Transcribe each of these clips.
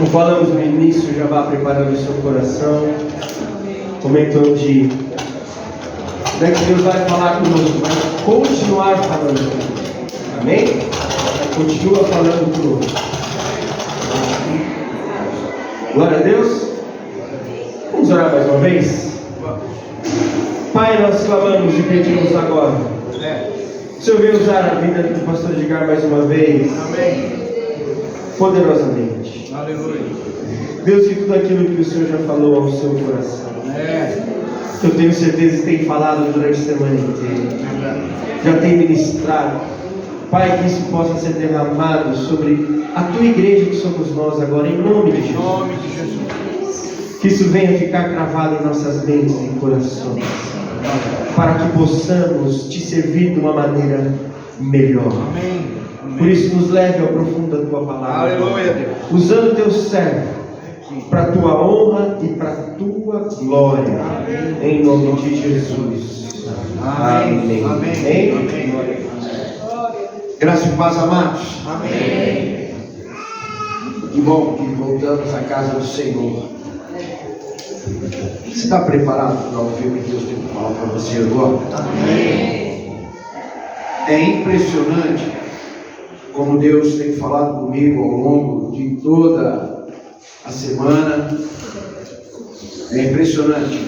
Como falamos no início, já vá preparando o seu coração. Momento de não é que Deus vai falar conosco, vai continuar falando conosco. Amém? Continua falando conosco. Glória a Deus. Vamos orar mais uma vez? Pai, nós clamamos e pedimos agora. O Senhor veio usar a vida do pastor Edgar mais uma vez. Amém. Poderosamente. Aleluia. Deus, que tudo aquilo que o Senhor já falou ao seu coração, eu tenho certeza que tem falado durante a semana inteira, já tem ministrado. Pai, que isso possa ser derramado sobre a tua igreja que somos nós agora, em nome de Jesus. Em nome de Jesus. Que isso venha ficar cravado em nossas mentes e corações, para que possamos te servir de uma maneira melhor. Amém. Por isso, nos leve ao profundo da tua palavra. Aleluia, Deus. Usando o teu servo para a tua honra e para a tua glória. Amém. Em nome de Jesus. Amém. Amém. Amém. Graça e paz, amados. Amém. Que bom que voltamos à casa do Senhor. Você está preparado para ouvir o que Deus tem para falar para você agora? Amém. É impressionante como Deus tem falado comigo ao longo de toda a semana. É impressionante,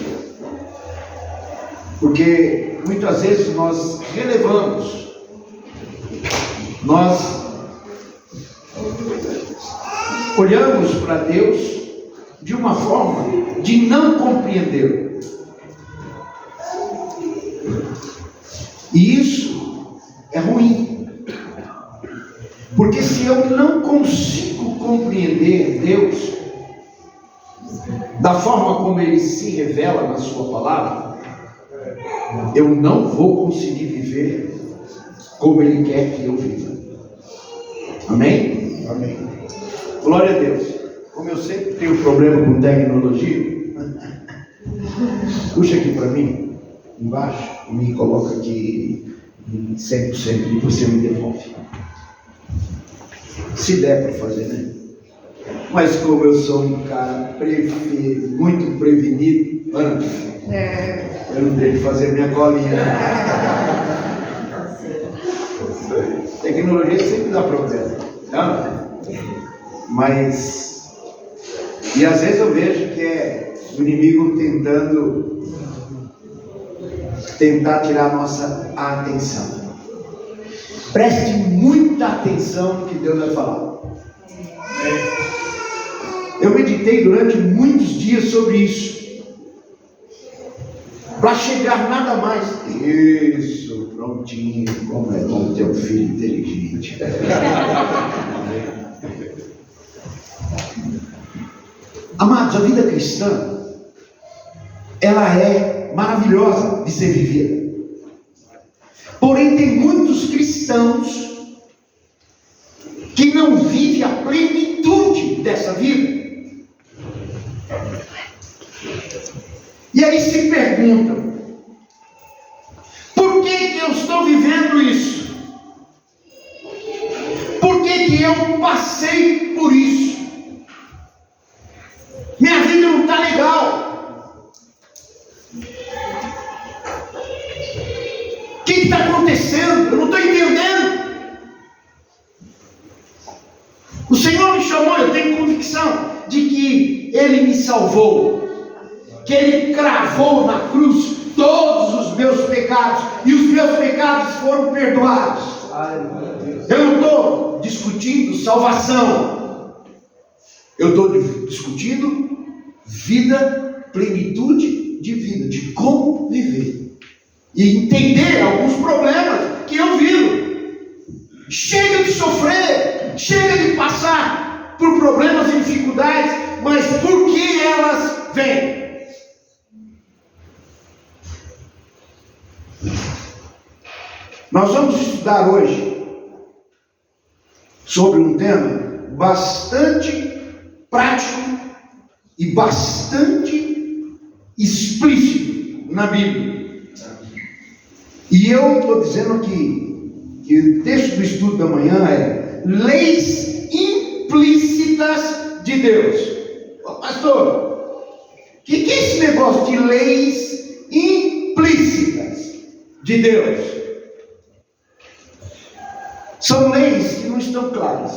porque muitas vezes nós relevamos, nós olhamos para Deus de uma forma de não compreendê-lo. E isso é ruim. Porque se eu não consigo compreender Deus da forma como Ele se revela na sua palavra, eu não vou conseguir viver como Ele quer que eu viva. Amém? Amém. Glória a Deus. Como eu sempre tenho problema com tecnologia, puxa aqui para mim, embaixo, e me coloca aqui em 100% e você me devolve. Se der para fazer, né? Mas como eu sou um cara muito prevenido, eu não tenho que fazer minha colinha. Tecnologia sempre dá problema, tá? Mas, e às vezes eu vejo que é o inimigo tentar tirar a nossa atenção. Preste muita atenção no que Deus vai falar. Eu meditei durante muitos dias sobre isso, para chegar nada mais. Isso, prontinho, como é bom ter um filho inteligente. Amados, a vida cristã, ela é maravilhosa de ser vivida. Porém, tem muitos cristãos que não vivem a plenitude dessa vida. E aí se perguntam: por que eu estou vivendo isso? Por que eu passei por isso? Minha vida não está legal. O que está acontecendo? Eu não estou entendendo. O Senhor me chamou, eu tenho convicção de que Ele me salvou, que Ele cravou na cruz todos os meus pecados, e os meus pecados foram perdoados. Eu não estou discutindo salvação, eu estou discutindo vida, plenitude de vida, de como viver e entender alguns problemas que eu vivo. Chega de sofrer, chega de passar por problemas e dificuldades, mas por que elas vêm? Nós vamos estudar hoje sobre um tema bastante prático e bastante explícito na Bíblia. E eu estou dizendo aqui que o texto do estudo da manhã é leis implícitas de Deus. Ô, pastor, o que é esse negócio de leis implícitas de Deus? São leis que não estão claras,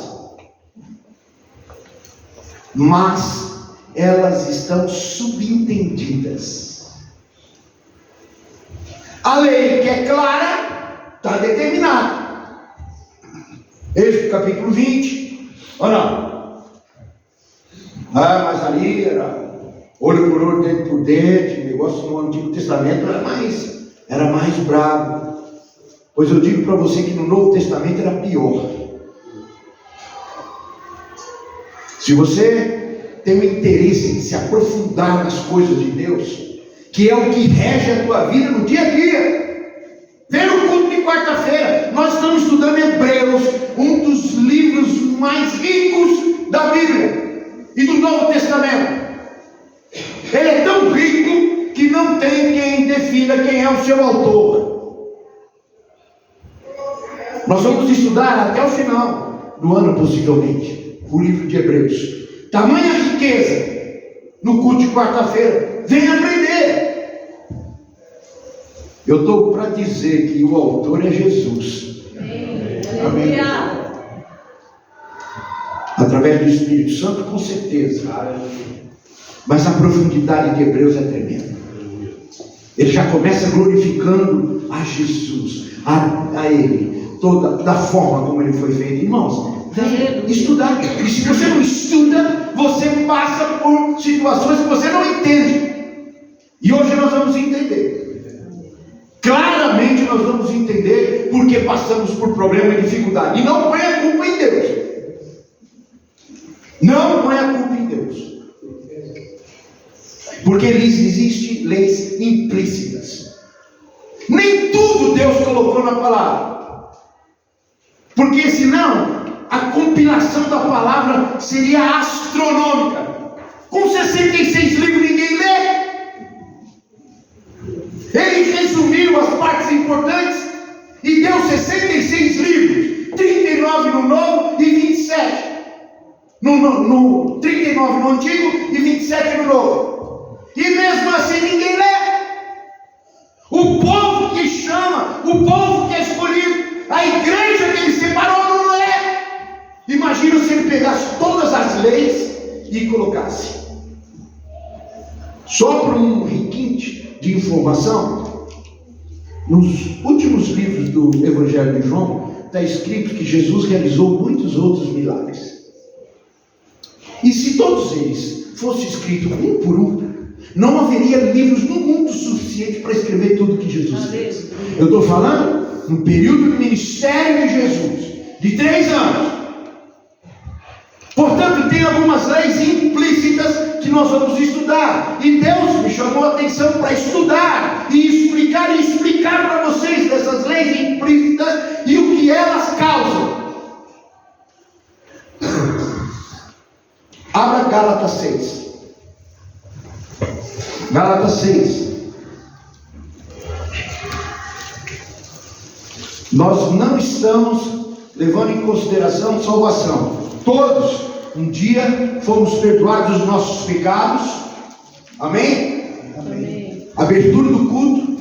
mas elas estão subentendidas. A lei que é clara está determinada. Êxodo capítulo 20. Ou não? Mas ali era olho por olho, dente por dente. O negócio no Antigo Testamento era mais bravo. Pois eu digo para você que no Novo Testamento era pior. Se você tem o interesse em se aprofundar nas coisas de Deus, que é o que rege a tua vida no dia a dia, vem no culto de quarta-feira. Nós estamos estudando Hebreus, um dos livros mais ricos da Bíblia e do Novo Testamento. Ele é tão rico que não tem quem defina quem é o seu autor. Nós vamos estudar até o final do ano, possivelmente, o livro de Hebreus. Tamanha riqueza no culto de quarta-feira. Venha aprender. Eu estou para dizer que o autor é Jesus. Amém. Através do Espírito Santo, com certeza. Mas a profundidade de Hebreus é tremenda. Ele já começa glorificando a Jesus, a Ele, toda da forma como Ele foi feito. Irmãos, venha estudar. E se você não estuda, você passa por situações que você não entende. E hoje nós vamos entender. Claramente nós vamos entender porque passamos por problema e dificuldade. E não põe a culpa em Deus. Não põe a culpa em Deus. Porque existem leis implícitas. Nem tudo Deus colocou na palavra. Porque senão a compilação da palavra seria astronômica. Com 66 livros ninguém lê. Ele resumiu as partes importantes e deu 66 livros, 39 no Novo e 27 no 39 no Antigo e 27 no Novo. E mesmo assim ninguém lê. O povo que chama, o povo que é escolhido, a igreja que ele separou não lê. Imagina se ele pegasse todas as leis e colocasse. Só para um requinte de informação, nos últimos livros do Evangelho de João, está escrito que Jesus realizou muitos outros milagres. E se todos eles fossem escritos um por um, não haveria livros no mundo suficiente para escrever tudo que Jesus fez. Eu estou falando no período do ministério de Jesus, de 3 anos. Portanto, tem algumas leis implícitas que nós vamos estudar. E Deus me chamou a atenção para estudar e explicar para vocês dessas leis implícitas e o que elas causam. Abra Gálatas 6. Gálatas 6. Nós não estamos levando em consideração salvação. Todos, um dia, fomos perdoados dos nossos pecados. Amém? Amém. Abertura do culto.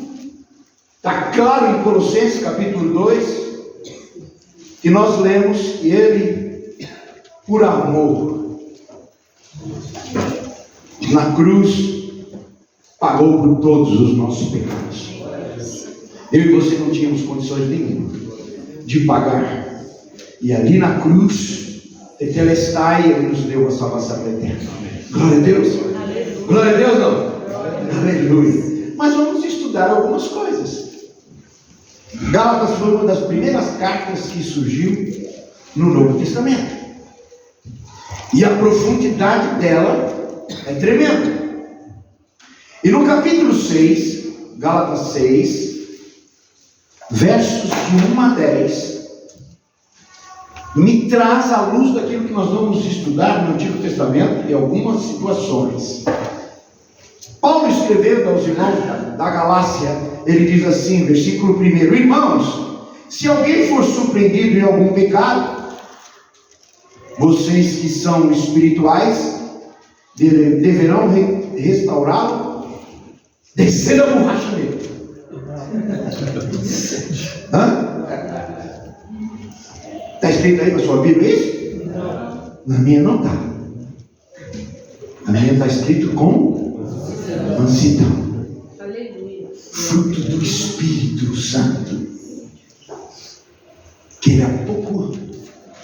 Está claro em Colossenses capítulo 2, que nós lemos que Ele, por amor, na cruz, pagou por todos os nossos pecados. Eu e você não tínhamos condições nenhuma de pagar. E ali na cruz, Tetelestai, Ele nos deu a salvação eterna. Glória a Deus. Glória a Deus, não? Aleluia. Mas vamos estudar algumas coisas. Gálatas foi uma das primeiras cartas que surgiu no Novo Testamento. E a profundidade dela é tremenda. E no capítulo 6, Gálatas 6, versos de 1 a 10, me traz à luz daquilo que nós vamos estudar no Antigo Testamento e algumas situações. Paulo escrevendo aos irmãos da Galácia, ele diz assim, versículo 1: Irmãos, se alguém for surpreendido em algum pecado, Vocês que são espirituais deverão restaurá-lo, descer a borracha nele. Está escrito aí na sua Bíblia isso? Na minha não está. Na minha está escrito com mansidão. Fruto do Espírito Santo. Que ele há pouco,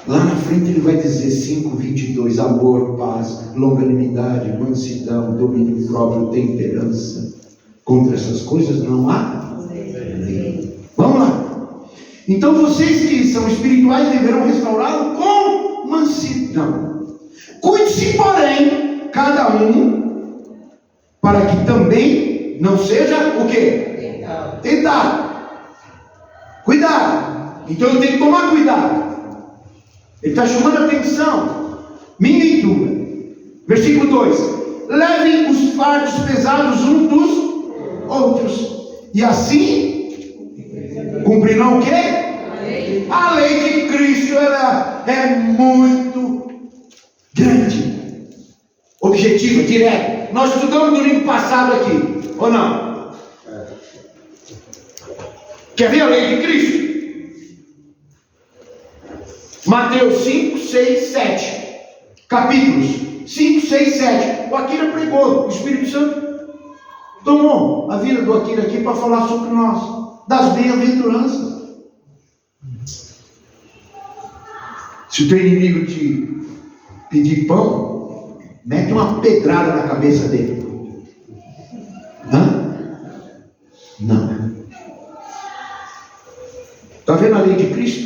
lá na frente ele vai dizer 5:22, amor, paz, longanimidade, mansidão, domínio próprio, temperança. Contra essas coisas não há lei. Vamos lá. Então vocês que são espirituais deverão restaurá-lo com mansidão. Cuide-se, porém, cada um, para que também não seja o quê? Tentado. Cuidado. Então eu tenho que tomar cuidado. Ele está chamando a atenção minha e tua. Versículo 2: levem os fardos pesados uns dos outros, e assim cumprirão o quê? A lei de Cristo. Ela é muito grande, objetiva, direta. Nós estudamos no domingo passado aqui, ou não? Quer ver a lei de Cristo? Mateus 5, 6, 7. Capítulos 5, 6, 7. O Akira pregou, o Espírito Santo tomou a vida do Akira aqui para falar sobre nós, das bem-aventuranças. Se o teu inimigo te pedir pão, mete uma pedrada na cabeça dele. Não. Está vendo a lei de Cristo?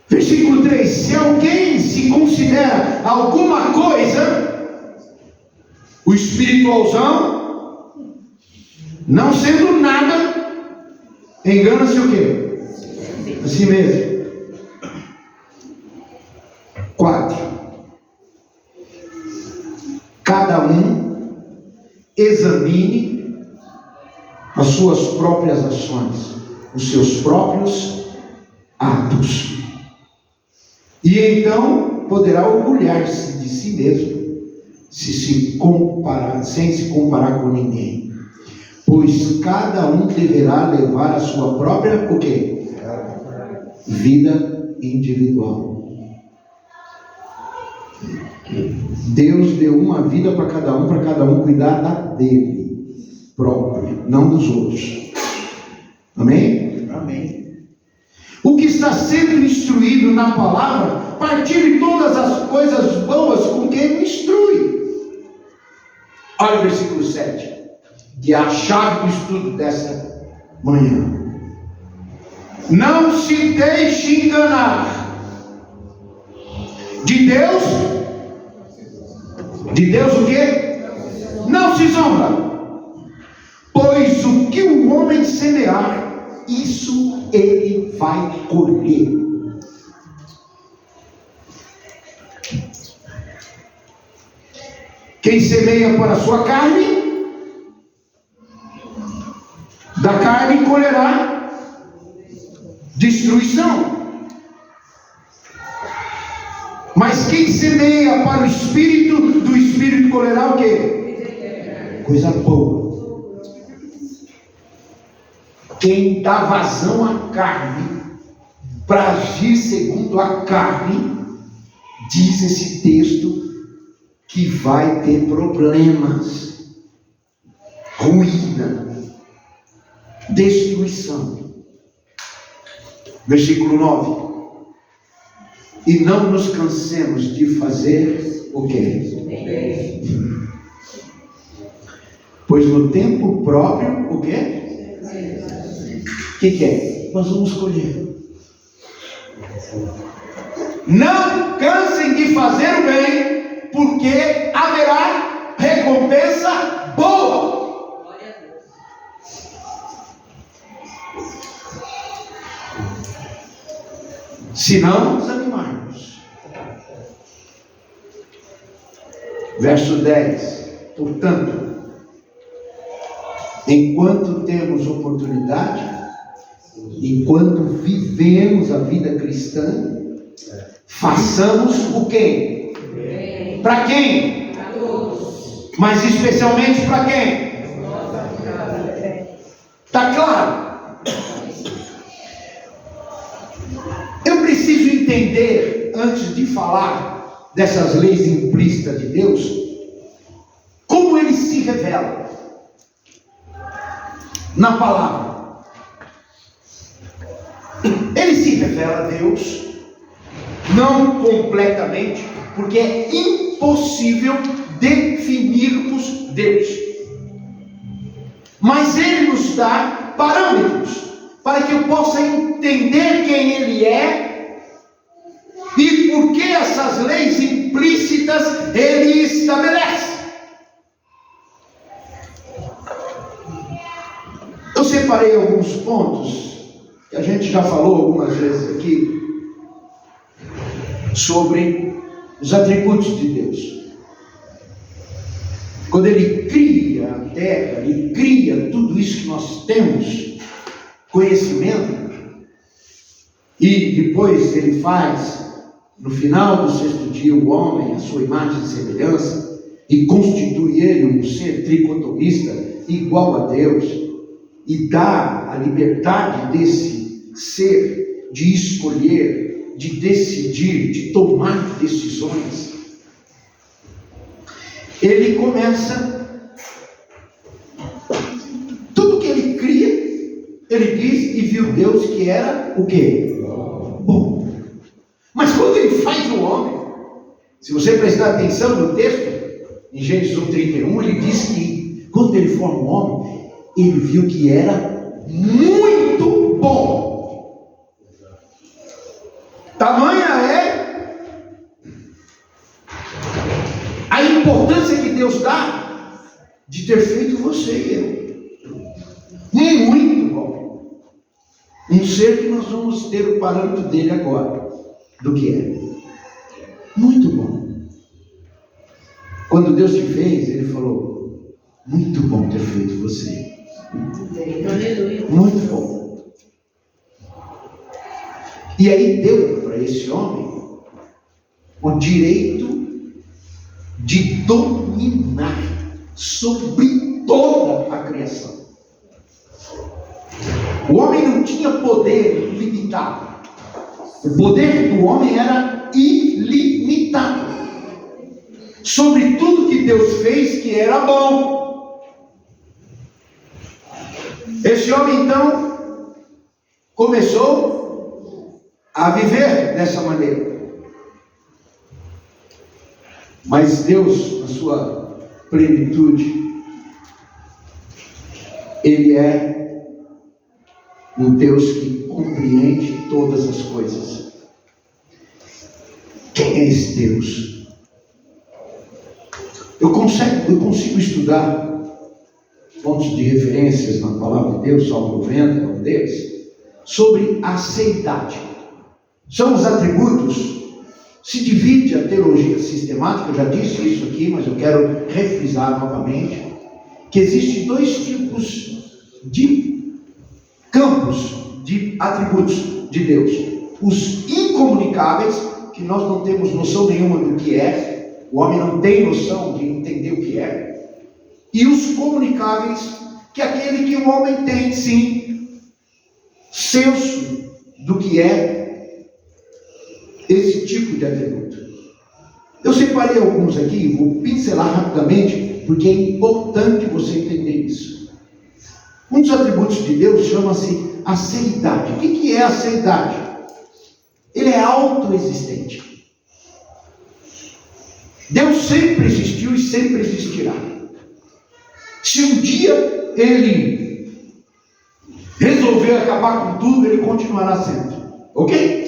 Versículo 3: se alguém se considera alguma coisa, o espiritualzão, não sendo nada, engana-se o quê? A si mesmo. 4: cada um examine as suas próprias ações, os seus próprios atos, e então poderá orgulhar-se de si mesmo, sem se comparar com ninguém. Pois cada um deverá levar a sua própria o quê? Vida individual. Deus deu uma vida para cada um cuidar da dele próprio, não dos outros. Amém? Amém. O que está sendo instruído na palavra, partilhe todas as coisas boas com quem o instrui. Olha o versículo 7, que é a chave do estudo dessa manhã. Não se deixe enganar. De Deus o quê? Não se zomba. Pois o que o homem semear, isso ele vai colher. Quem semeia para a sua carne, da carne colherá destruição. Mas quem semeia para o Espírito, do Espírito colherá o quê? Coisa boa. Quem dá vazão à carne, para agir segundo a carne, diz esse texto, que vai ter problemas, ruína, destruição. Versículo 9. E não nos cansemos de fazer o quê? Pois no tempo próprio, o quê? O que é? Nós vamos colher. Não cansem de fazer o bem, porque haverá recompensa boa. Se não desanimarmos. Verso 10. Portanto, enquanto temos oportunidade, enquanto vivemos a vida cristã, façamos o quê? Para quem? Para todos. Mas especialmente para quem? Está claro? Eu preciso entender, antes de falar dessas leis implícitas de Deus, como ele se revela na palavra. Ele se revela a Deus, não completamente, porque é impossível definirmos Deus. Mas ele nos dá parâmetros para que eu possa entender quem ele é e por que essas leis implícitas ele estabelece. Eu separei alguns pontos que a gente já falou algumas vezes aqui sobre os atributos de Deus. Quando ele cria a terra, ele cria tudo isso que nós temos, conhecimento, e depois ele faz, no final do 6º dia, o homem, a sua imagem e semelhança, e constitui ele um ser tricotomista igual a Deus, e dá a liberdade desse ser de escolher, de decidir, de tomar decisões. Ele começa, tudo que ele cria, ele diz, e viu Deus que era o quê? Bom. Mas quando ele faz o homem, se você prestar atenção no texto, em Gênesis 1:31, ele diz que quando ele forma o homem, ele viu que era muito bom. Tamanha é a importância que Deus dá de ter feito você e eu. Muito bom. Um ser que nós vamos ter o parâmetro dele agora, do que é. Muito bom. Quando Deus te fez, ele falou, muito bom ter feito você. Muito bom. E aí deu para esse homem o direito de dominar sobre toda a criação. O homem não tinha poder limitado. O poder do homem era ilimitado sobre tudo que Deus fez que era bom. Esse homem então começou a viver dessa maneira. Mas Deus, na sua plenitude, Ele é um Deus que compreende todas as coisas. Quem é esse Deus? Eu consigo estudar pontos de referências na palavra de Deus, Salmo 90, um deles, sobre a seidade. São os atributos. Se divide a teologia sistemática, eu já disse isso aqui, mas eu quero refrisar novamente, que existem dois tipos de campos de atributos de Deus. Os incomunicáveis, que nós não temos noção nenhuma do que é, o homem não tem noção de entender o que é, e os comunicáveis, que é aquele que o homem tem, sim, senso do que é esse tipo de atributo. Eu separei alguns aqui, vou pincelar rapidamente, porque é importante você entender isso. Um dos atributos de Deus chama-se aceidade. O que é aceidade? Ele é autoexistente. Deus sempre existiu e sempre existirá. Se um dia Ele resolver acabar com tudo, Ele continuará sendo. Ok?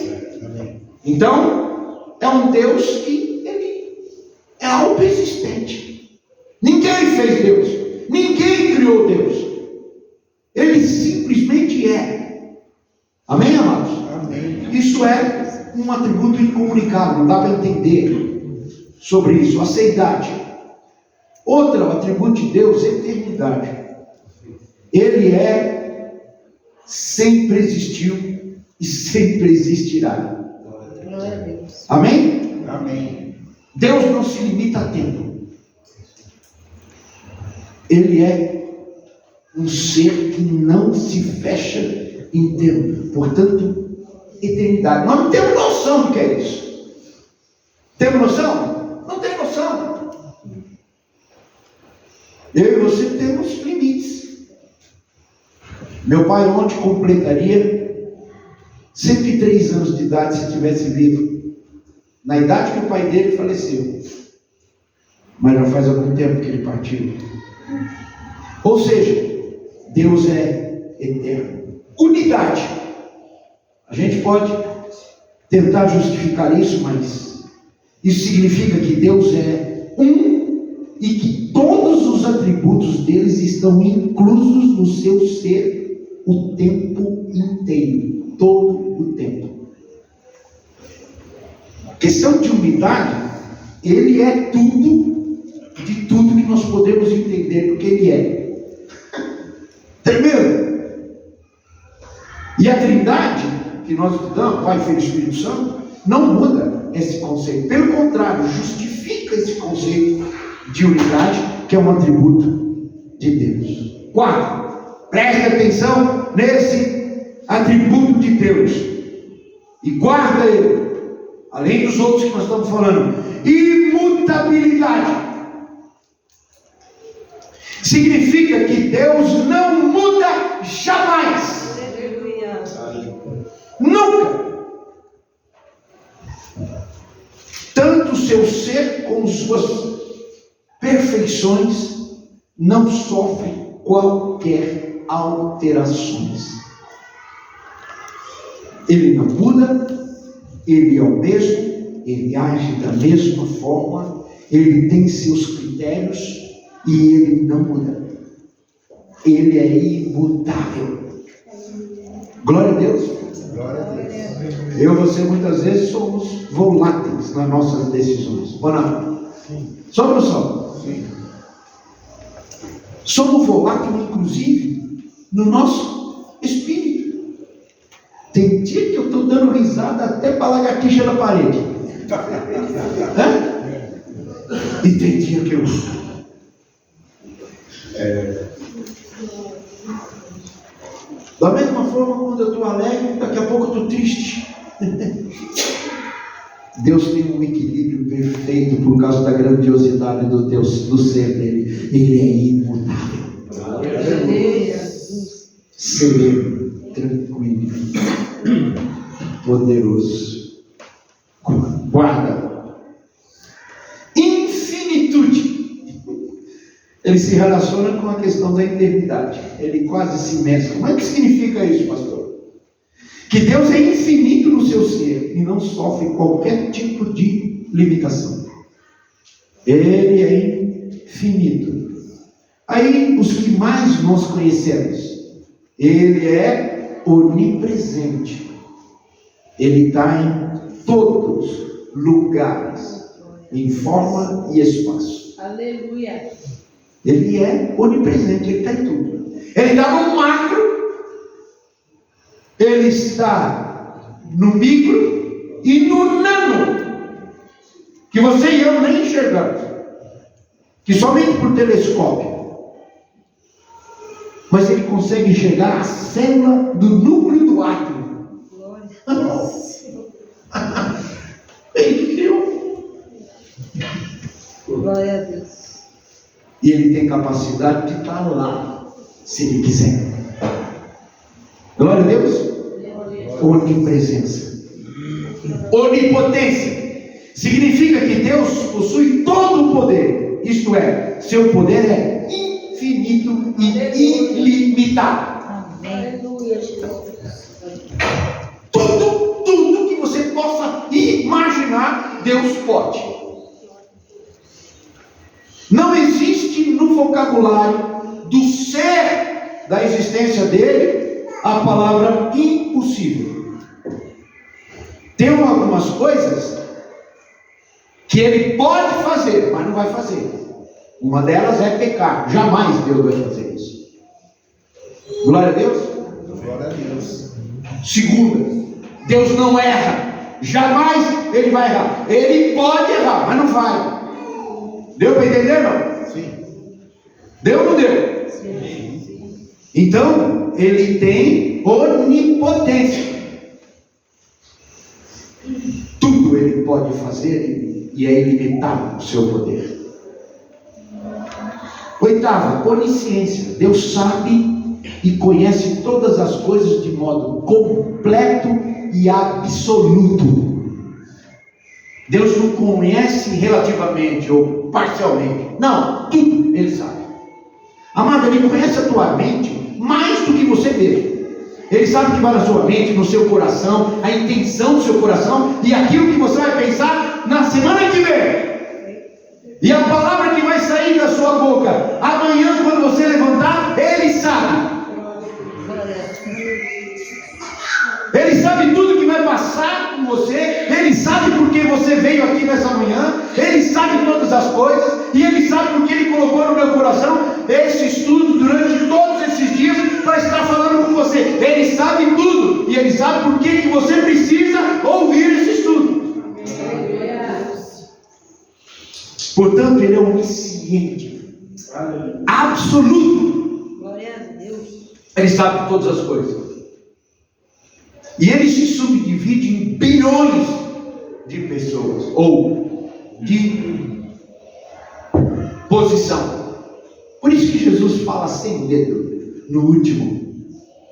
Então, é um Deus que Ele é autoexistente. Ninguém fez Deus. Ninguém criou Deus. Ele simplesmente é. Amém, amados? Amém. Isso é um atributo incomunicável. Não dá para entender sobre isso. Aceidade. Outro atributo de Deus é eternidade. Ele é sempre existiu e sempre existirá. Glória a Deus. Amém? Amém. Deus não se limita a tempo. Ele é um ser que não se fecha em tempo. Portanto, eternidade. Nós não temos noção do que é isso. Temos noção? Não tem noção. Eu e você temos limites. Meu pai ontem completaria 103 anos de idade se tivesse vivo. Na idade que o pai dele faleceu. Mas já faz algum tempo que ele partiu. Ou seja, Deus é eterno. Unidade. A gente pode tentar justificar isso, mas isso significa que Deus é um e que todos os atributos deles estão inclusos no seu ser o tempo inteiro, todo o tempo. A questão de unidade, ele é tudo, de tudo que nós podemos entender do que ele é. Primeiro, e a Trindade que nós estudamos, Pai, Filho e Espírito Santo, não muda esse conceito. Pelo contrário, justifica esse conceito de unidade, que é um atributo de Deus. 4. Preste atenção nesse atributo de Deus e guarda ele, além dos outros que nós estamos falando. Imutabilidade. Significa que Deus não muda jamais. Nunca. Tanto o seu ser como suas perfeições não sofrem qualquer alterações. Ele não muda, ele é o mesmo, ele age da mesma forma, ele tem seus critérios e ele não muda. Ele é imutável. Glória a Deus. Glória a Deus. Eu e você muitas vezes somos voláteis nas nossas decisões. Ou não? Somos ou não somos? Sim. Somos voláteis, inclusive, no nosso espírito. Tem dia que eu estou dando risada até para a lagartixa na parede. E tem dia que eu... Da mesma forma, quando eu estou alegre, daqui a pouco eu estou triste. Deus tem um equilíbrio perfeito por causa da grandiosidade do ser dele. Ele é imutável. Sereno, tranquilo, poderoso. Guarda. Infinitude. Ele se relaciona com a questão da eternidade. Ele quase se mescla. Mas o que significa isso, pastor? Que Deus é infinito no seu ser e não sofre qualquer tipo de limitação. Ele é infinito. Aí, os que mais nós conhecemos, ele é onipresente. Ele está em todos os lugares, em forma e espaço. Aleluia. Ele é onipresente, ele está em tudo. Ele está no macro, ele está no micro e no nano, que você e eu nem enxergamos, que somente por telescópio. Mas ele consegue enxergar a célula do núcleo do átomo. Ele criou. Glória a Deus. E ele tem capacidade de estar lá, se ele quiser. Glória a Deus. Onipresença. Onipotência significa que Deus possui todo o poder. Isto é, seu poder é infinito e ilimitado. Aleluia. Tudo que você possa imaginar, Deus pode. Não existe no vocabulário do ser da existência dele a palavra impossível. Tem algumas coisas que ele pode fazer, mas não vai fazer. Uma delas é pecar. Jamais Deus vai fazer isso. Glória a Deus. Glória a Deus. Segunda, Deus não erra. Jamais Ele vai errar. Ele pode errar, mas não vai. Deu para entender, não? Sim. Deu ou não deu? Sim. Então, Ele tem onipotência. Tudo Ele pode fazer e é ilimitado o seu poder. Oitava, onisciência. Deus sabe e conhece todas as coisas de modo completo e absoluto. Deus não conhece relativamente ou parcialmente. Não, tudo Ele sabe. Amado, Ele conhece a tua mente mais do que você vê. Ele sabe o que vai na sua mente, no seu coração, a intenção do seu coração e aquilo que você vai pensar na semana que vem. E a palavra que vai sair da sua boca amanhã, quando você levantar, Ele sabe. Ele sabe tudo que vai passar com você. Ele sabe porque você veio aqui nessa manhã. Ele sabe todas as coisas. E Ele sabe porque Ele colocou no meu coração esse estudo durante todos esses dias para estar falando com você. Ele sabe tudo. E Ele sabe por que você precisa ouvir esse estudo. Portanto, Ele é onisciente, absoluto. Glória a Deus. Ele sabe todas as coisas. E Ele se subdivide em bilhões de pessoas, ou de posição. Por isso que Jesus fala sem medo no último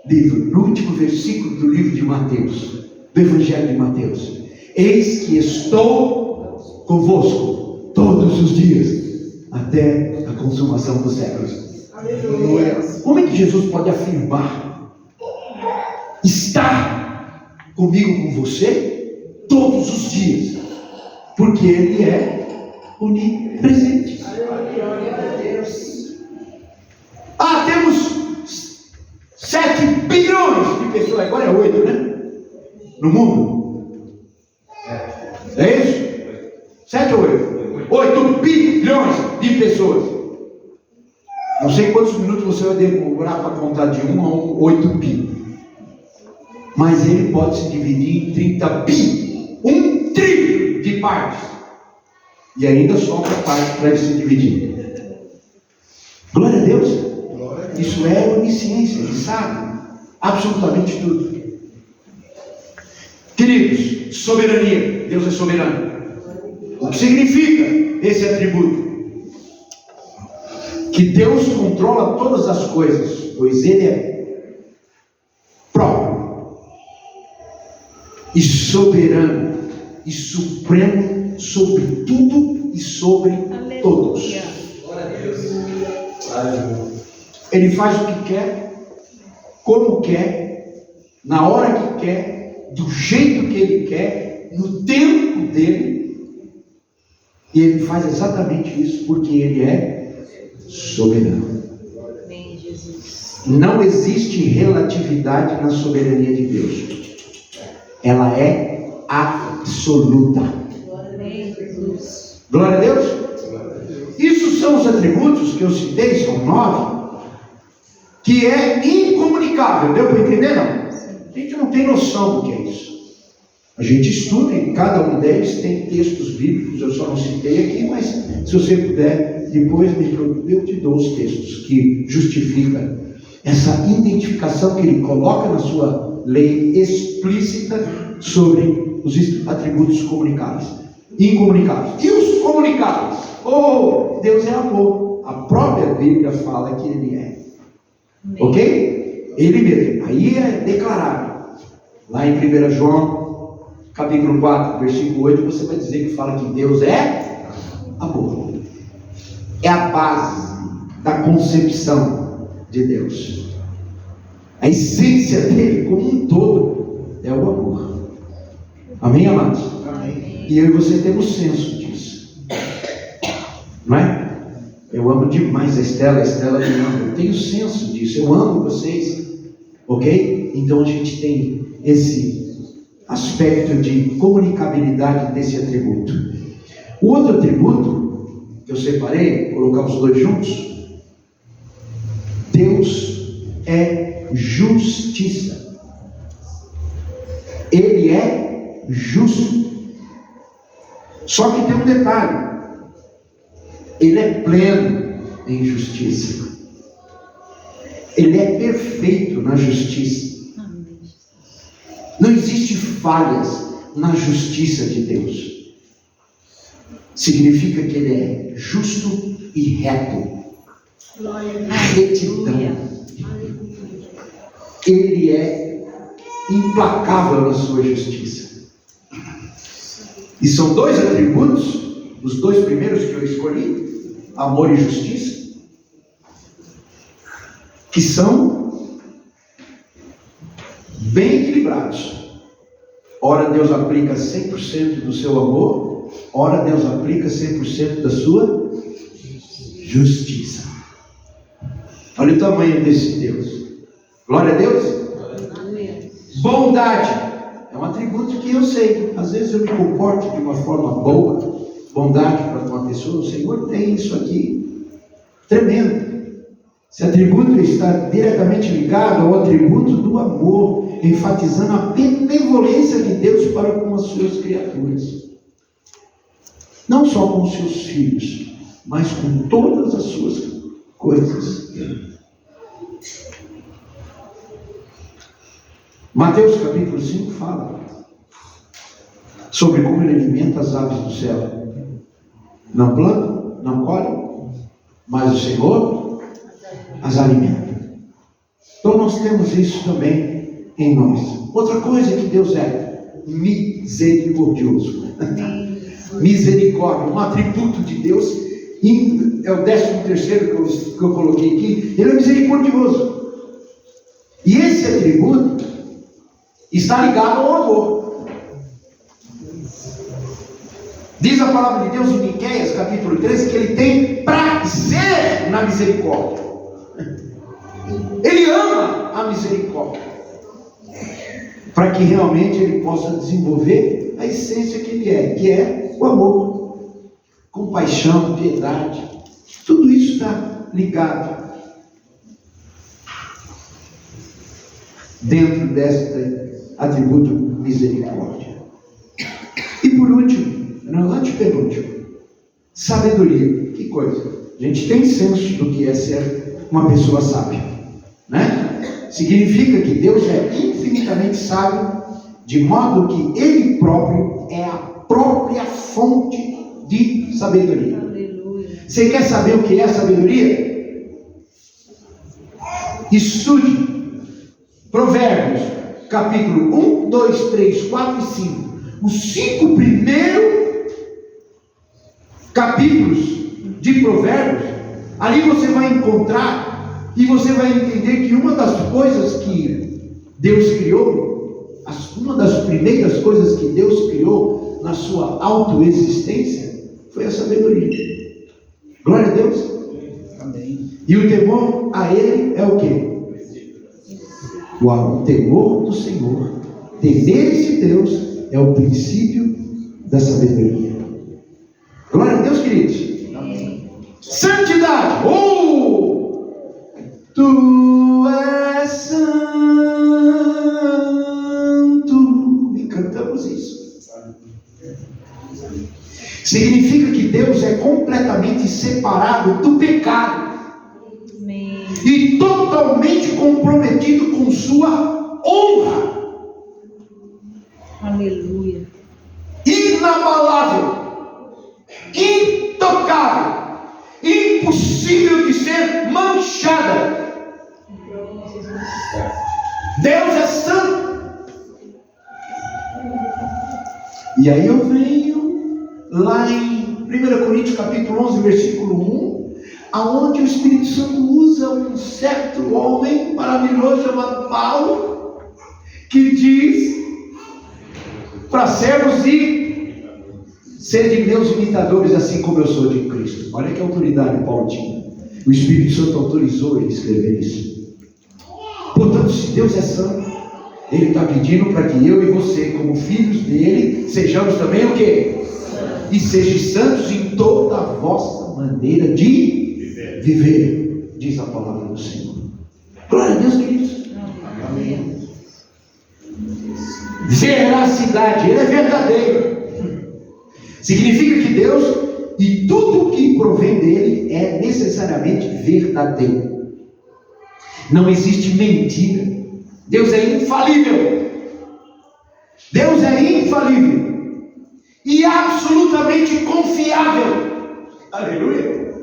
livro, no último versículo do livro de Mateus, do Evangelho de Mateus. Eis que estou convosco todos os dias, até a consumação dos séculos. Aleluia. Como é que Jesus pode afirmar estar comigo, com você, todos os dias? Porque Ele é onipresente. Temos 7 bilhões de pessoas, agora é 8, né? No mundo. É isso? 7 ou 8? 8 bilhões de pessoas. Não sei quantos minutos você vai demorar para contar de 1 a 8 bi. Mas ele pode se dividir em 30 bi, 1 trilhão de partes. E ainda sobra parte para ele se dividir. Glória a Deus. Isso é onisciência. Ele sabe absolutamente tudo. Queridos, soberania. Deus é soberano. O que significa esse atributo? Que Deus controla todas as coisas, pois Ele é próprio e soberano e supremo sobre tudo e sobre todos. Ele faz o que quer, como quer, na hora que quer, do jeito que Ele quer, no tempo dele. E Ele faz exatamente isso porque Ele é soberano. Não existe relatividade na soberania de Deus. Ela é absoluta. Glória a Deus. Isso são os atributos que eu citei, são 9, que é incomunicável. Deu para entender, não? A gente não tem noção do que é isso. A gente estuda e cada um deles tem textos bíblicos. Eu só não citei aqui, mas se você puder, depois eu te dou os textos que justificam essa identificação que ele coloca na sua lei explícita sobre os atributos comunicáveis, incomunicáveis. E os comunicáveis? Oh, Deus é amor. A própria Bíblia fala que Ele é. Ok? Ele mesmo. Aí é declarado. Lá em 1 João, capítulo 4, versículo 8, você vai dizer que fala que Deus é amor. É a base da concepção de Deus. A essência dele como um todo é o amor. Amém, amados? Amém. E eu e você temos senso disso. Não é? Eu amo demais a Estela me ama. Eu tenho senso disso. Eu amo vocês. Ok? Então a gente tem esse aspecto de comunicabilidade desse atributo. O outro atributo que eu separei, colocar os dois juntos. Deus é justiça. Ele é justo. Só que tem um detalhe: ele é pleno em justiça. Ele é perfeito na justiça. Não existe falhas na justiça de Deus. Significa que ele é justo e reto. Retidão. Ele é implacável na sua justiça. E são dois atributos, os dois primeiros que eu escolhi, amor e justiça, que são bem equilibrados. Ora Deus aplica 100% do seu amor, ora Deus aplica 100% da sua justiça. Olha o tamanho desse Deus. Glória a Deus. Bondade é um atributo que eu sei. Às vezes eu me comporto de uma forma boa. Bondade para uma pessoa. O Senhor tem isso aqui tremendo. Esse atributo está diretamente ligado ao atributo do amor, enfatizando a benevolência de Deus para com as suas criaturas. Não só com os seus filhos, mas com todas as suas coisas. Mateus capítulo 5 fala sobre como ele alimenta as aves do céu. Não planta, não colhe, mas o Senhor as alimenta. Então nós temos isso também em nós. Outra coisa é que Deus é misericordioso. Misericórdia, um atributo de Deus, é o 13º que eu coloquei aqui. Ele é misericordioso. E esse atributo está ligado ao amor. Diz a palavra de Deus em Miqueias capítulo 13 que ele tem prazer na misericórdia. Ele ama a misericórdia, para que realmente ele possa desenvolver a essência que ele é, que é o amor, compaixão, piedade. Tudo isso está ligado dentro deste atributo misericórdia. E por último, não, antepenúltimo, sabedoria. Que coisa! A gente tem senso do que é ser uma pessoa sábia, né? Significa que Deus é infinitamente sábio, de modo que Ele próprio é a própria fonte de sabedoria. Aleluia. Você quer saber o que é sabedoria? Estude Provérbios, capítulo 1, 2, 3, 4 e 5. Os 5 primeiros capítulos de Provérbios, ali você vai encontrar e você vai entender que uma das coisas que Deus criou, uma das primeiras coisas que Deus criou na sua autoexistência foi a sabedoria. Glória a Deus. Amém. E o temor a Ele é o quê? O temor do Senhor. Temer esse Deus é o princípio da sabedoria. Glória a Deus, queridos. Amém. Santidade. Tu és santo. E cantamos isso. Significa que Deus é completamente separado do pecado. Amém. E totalmente comprometido com sua honra. Aleluia. Inabalável, intocável, impossível de ser manchada. Deus é santo. E aí eu venho lá em 1 Coríntios capítulo 11, versículo 1, aonde o Espírito Santo usa um certo homem maravilhoso chamado Paulo, que diz para servos e serem meus imitadores, assim como eu sou de Cristo. Olha que autoridade Paulo tinha. O Espírito Santo autorizou ele a escrever isso. Portanto, se Deus é santo, Ele está pedindo para que eu e você, como filhos dele, sejamos também o quê? E sejam santos em toda a vossa maneira de viver, diz a palavra do Senhor. Glória a Deus, queridos. veracidade, ele é verdadeiro. Significa que Deus e tudo que provém dele é necessariamente verdadeiro. Não existe mentira. Deus é infalível. Deus é infalível e absolutamente confiável. Aleluia.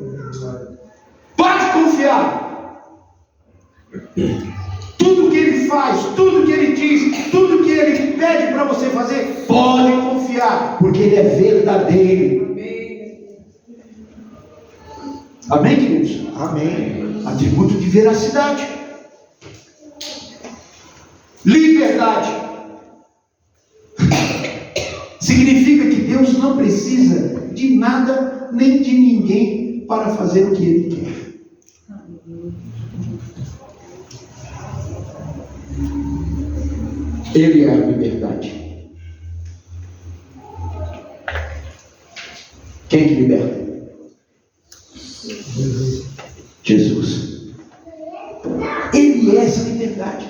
Pode confiar. Tudo que ele faz, tudo que ele diz, tudo que ele pede para você fazer, pode confiar, porque ele é verdadeiro. Amém, queridos? Amém. Atributo de veracidade, liberdade. Significa que Deus não precisa de nada nem de ninguém para fazer o que Ele quer. Ele é a liberdade. Quem que liberta? Jesus. Ele é essa liberdade.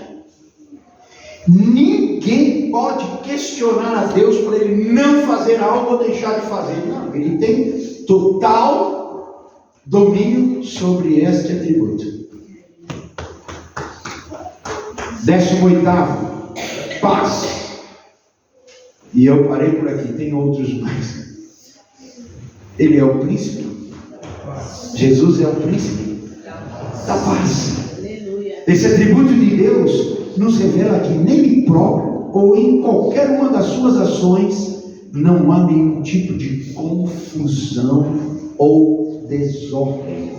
Ninguém pode questionar a Deus para ele não fazer algo ou deixar de fazer. Não, ele tem total domínio sobre este atributo. 18º, paz. E eu parei por aqui, tem outros mais. Ele é o príncipe. Jesus é o príncipe da paz. Esse atributo de Deus nos revela que nele próprio ou em qualquer uma das suas ações não há nenhum tipo de confusão ou desordem.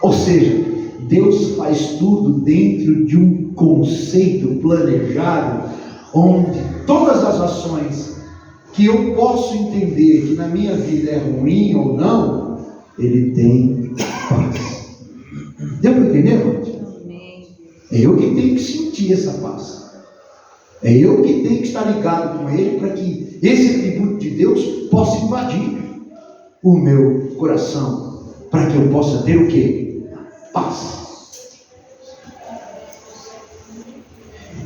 Ou seja, Deus faz tudo dentro de um conceito planejado, onde todas as ações que eu posso entender que na minha vida é ruim ou não, Ele tem paz. Deu para entender, irmãos? É eu que tenho que sentir essa paz. É eu que tenho que estar ligado com Ele para que esse atributo de Deus possa invadir o meu coração, para que eu possa ter o quê? Paz.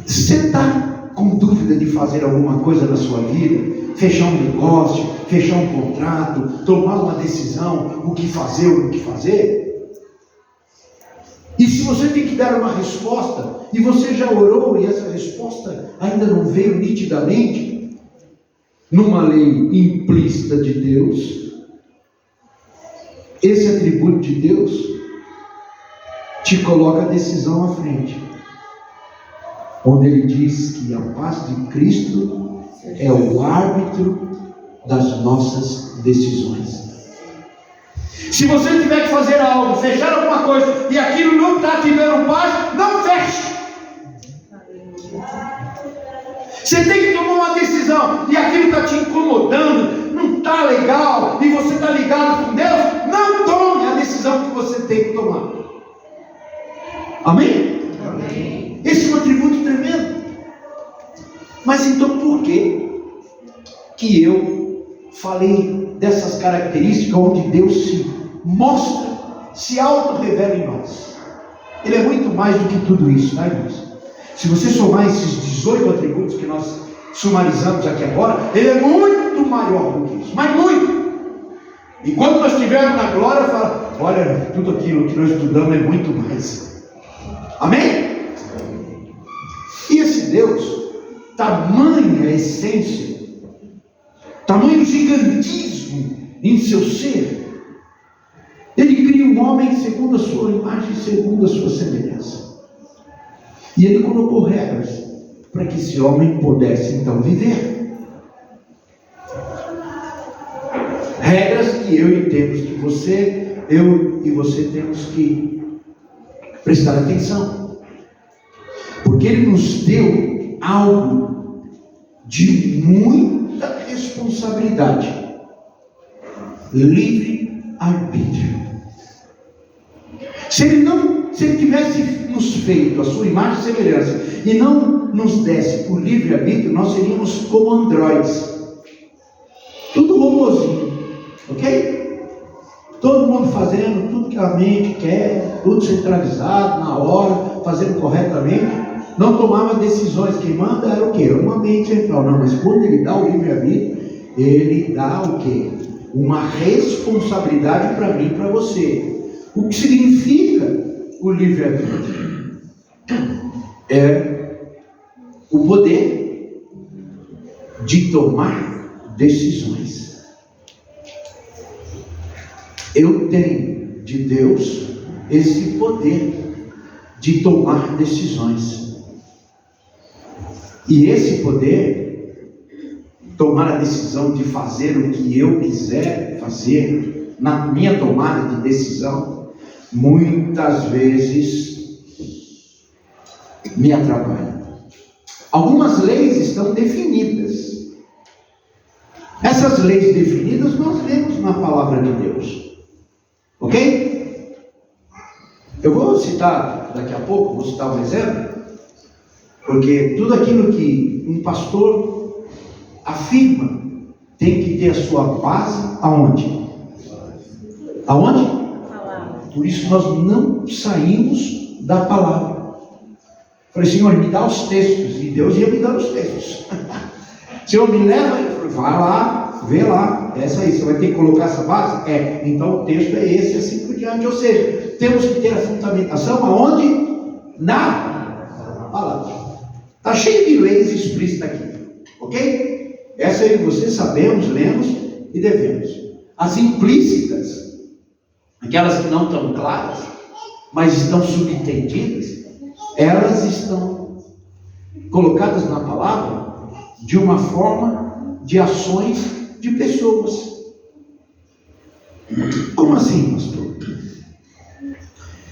Você está com dúvida de fazer alguma coisa na sua vida? Fechar um negócio, fechar um contrato, tomar uma decisão, o que fazer ou o que fazer? E se você tem que dar uma resposta, e você já orou e essa resposta ainda não veio nitidamente, numa lei implícita de Deus, esse atributo de Deus te coloca a decisão à frente, onde ele diz que a paz de Cristo é o árbitro das nossas decisões. Se você tiver que fazer algo, fechar alguma coisa, e aquilo não está te dando paz, não feche. Você tem que tomar uma decisão, e aquilo está te incomodando, não está legal, e você está ligado com Deus, não tome a decisão que você tem que tomar. Amém? Amém. Esse é um atributo tremendo. Mas então por que eu falei dessas características onde Deus se mostra, se auto-revela em nós? Ele é muito mais do que tudo isso, tá, irmãos? Se você somar esses 18 atributos que nós sumarizamos aqui agora, ele é muito maior do que isso, mas muito. E quando nós estivermos na glória, fala, olha, tudo aquilo que nós estudamos é muito mais. Amém? E esse Deus, tamanha essência, tamanho gigantismo em seu ser, ele cria um homem segundo a sua imagem, segundo a sua semelhança. E ele colocou regras para que esse homem pudesse então viver. Regras que eu e temos que eu e você temos que prestar atenção. Porque ele nos deu algo de muita responsabilidade. Livre-arbítrio. Se ele tivesse nos feito a sua imagem e semelhança e não nos desse por livre-arbítrio, nós seríamos como androides. Tudo robozinho, ok? Todo mundo fazendo tudo que a mente quer, tudo centralizado, na hora, fazendo corretamente. não tomava decisões. Quem manda era o quê? Uma mente central. Não, mas quando ele dá o livre-arbítrio, ele dá o quê? Uma responsabilidade para mim e para você. O que significa o livre-arbítrio? É o poder de tomar decisões. Eu tenho de Deus esse poder de tomar decisões. E esse poder, tomar a decisão de fazer o que eu quiser fazer, na minha tomada de decisão, muitas vezes me atrapalha. Algumas leis estão definidas. Essas leis definidas nós lemos na palavra de Deus. Ok? Eu vou citar daqui a pouco, vou citar um exemplo, porque tudo aquilo que um pastor afirma tem que ter a sua base aonde? Aonde? Por isso nós não saímos da palavra. Falei, Senhor, me dá os textos. E Deus ia me dar os textos. Senhor, me leva. Ele falou, vai lá, vê lá. Essa aí, você vai ter que colocar essa base? É, então o texto é esse, assim por diante. Ou seja, temos que ter a fundamentação aonde? Na palavra. Está cheio de leis explícitas aqui. Ok? Essa aí você sabemos, lemos e devemos. As implícitas, aquelas que não estão claras, mas estão subentendidas, elas estão colocadas na palavra de uma forma de ações de pessoas. Como assim, pastor?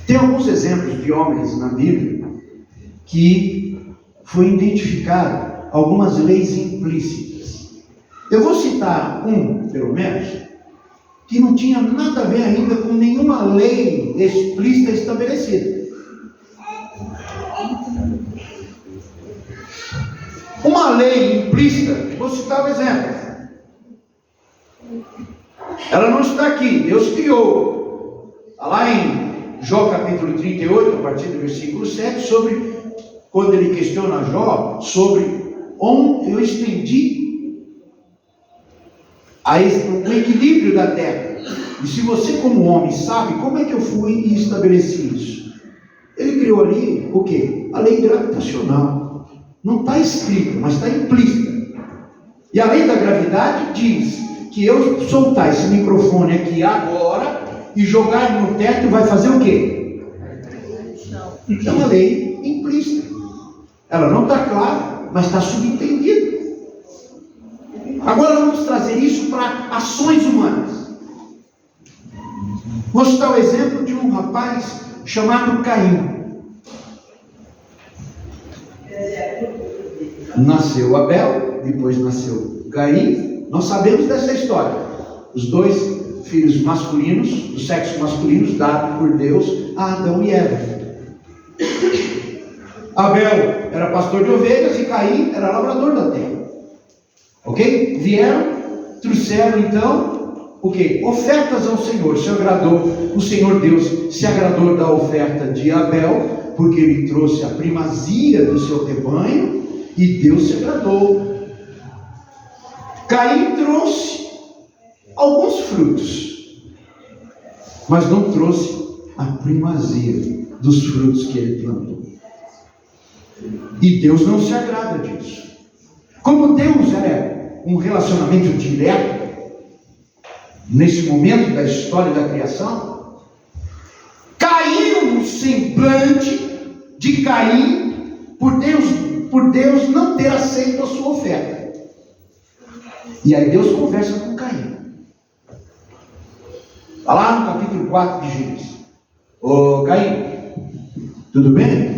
Tem alguns exemplos de homens na Bíblia que foi identificado algumas leis implícitas. Eu vou citar pelo menos, que não tinha nada a ver ainda com nenhuma lei explícita estabelecida. Uma lei implícita, vou citar um exemplo. Ela não está aqui, Deus criou. Está lá em Jó capítulo 38, a partir do versículo 7, sobre quando ele questiona Jó sobre onde eu estendi o equilíbrio da terra. E se você como homem sabe, como é que eu fui e estabeleci isso? Ele criou ali o quê? A lei gravitacional. Não está escrito, mas está implícita. E a lei da gravidade diz que eu soltar esse microfone aqui agora e jogar ele no teto vai fazer o quê? É uma lei implícita. Ela não está clara, mas está subentendida. Agora vamos trazer isso para ações humanas. Vou citar o exemplo de um rapaz chamado Caim. Nasceu Abel, depois nasceu Caim. Nós sabemos dessa história. Os dois filhos masculinos, do sexo masculino, dados por Deus a Adão e Eva. Abel era pastor de ovelhas e Caim era lavrador da terra. Ok? Vieram, trouxeram então o que? Ofertas ao Senhor. O Senhor Deus se agradou da oferta de Abel, porque ele trouxe a primazia do seu rebanho, e Deus se agradou. Caim trouxe alguns frutos, mas não trouxe a primazia dos frutos que ele plantou. E Deus não se agrada disso. Como Deus é um relacionamento direto, nesse momento da história da criação, caiu no semblante de Caim por Deus não ter aceito a sua oferta. E aí Deus conversa com Caim. Está lá no capítulo 4 de Gênesis. Ô Caim, tudo bem?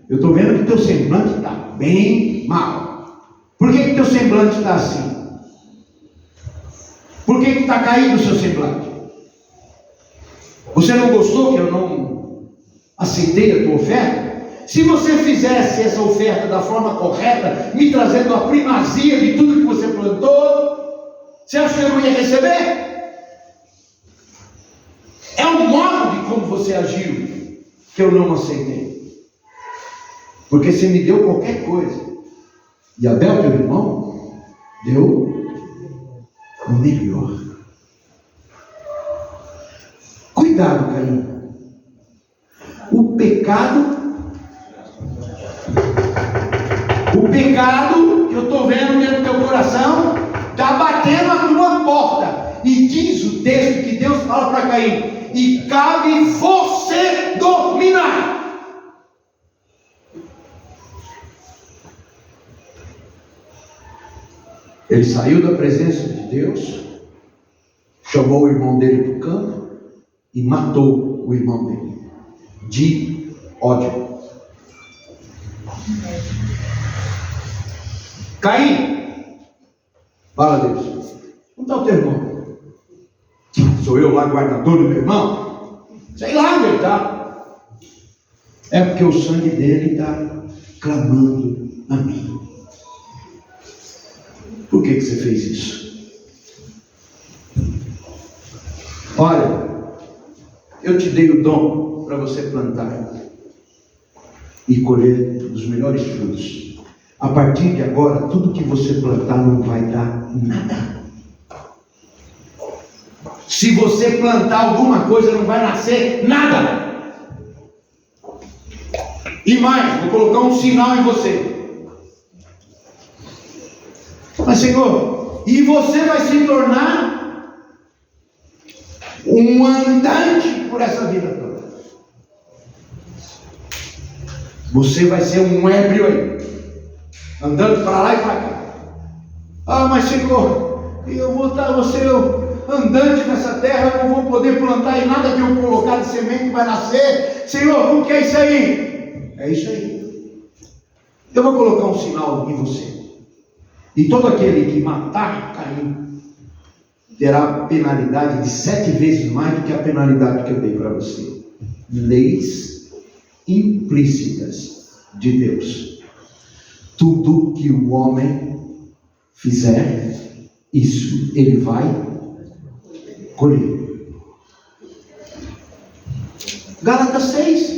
Eu estou vendo que teu semblante está bem mal. Por que teu semblante está assim? Por que está caído o seu semblante? Você não gostou que eu não aceitei a tua oferta? Se você fizesse essa oferta da forma correta, me trazendo a primazia de tudo que você plantou, você acha que eu não ia receber? É o modo de como você agiu que eu não aceitei. Porque você me deu qualquer coisa. E Abel, teu irmão, deu o melhor. Cuidado, Caim. O pecado que eu estou vendo dentro do teu coração está batendo a tua porta. E diz o texto que Deus fala para Caim: e cabe você dominar. Ele saiu da presença de Deus, chamou o irmão dele para o campo e matou o irmão dele de ódio. Caim, fala a Deus: onde está o teu irmão? Sou eu lá, guardador do meu irmão? Sei lá onde ele está. É porque o sangue dele está clamando a mim. Por que você fez isso? Olha, eu te dei o dom para você plantar e colher os melhores frutos. A partir de agora, tudo que você plantar não vai dar nada. Se você plantar alguma coisa, não vai nascer nada. E mais, vou colocar um sinal em você. Mas, Senhor, e você vai se tornar um andante por essa vida toda. Você vai ser um ébrio aí, andando para lá e para cá. Ah, mas Senhor, eu vou ser andante nessa terra, eu não vou poder plantar e nada que eu colocar de semente vai nascer. Senhor, o que é isso aí? É isso aí. Eu vou colocar um sinal em você. E todo aquele que matar Caim terá penalidade de 7 vezes mais do que a penalidade que eu dei para você. Leis implícitas de Deus. Tudo que o homem fizer, isso ele vai colher. Gálatas 6.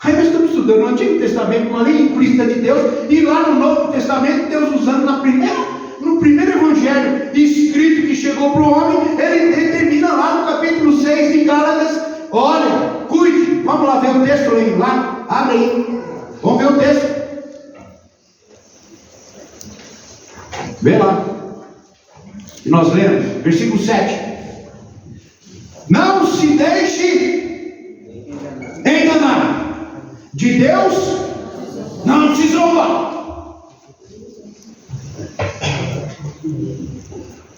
Aí nós estamos estudando no Antigo Testamento, uma lei implícita de Deus, e lá no Novo Testamento, Deus usando no primeiro evangelho escrito que chegou para o homem, ele determina lá no capítulo 6 de Gálatas: olha, cuide. Vamos lá ver o texto lá, abre aí, vamos ver o texto. Vê lá. E nós lemos, versículo 7. Não se deixe enganar. De Deus não se zomba.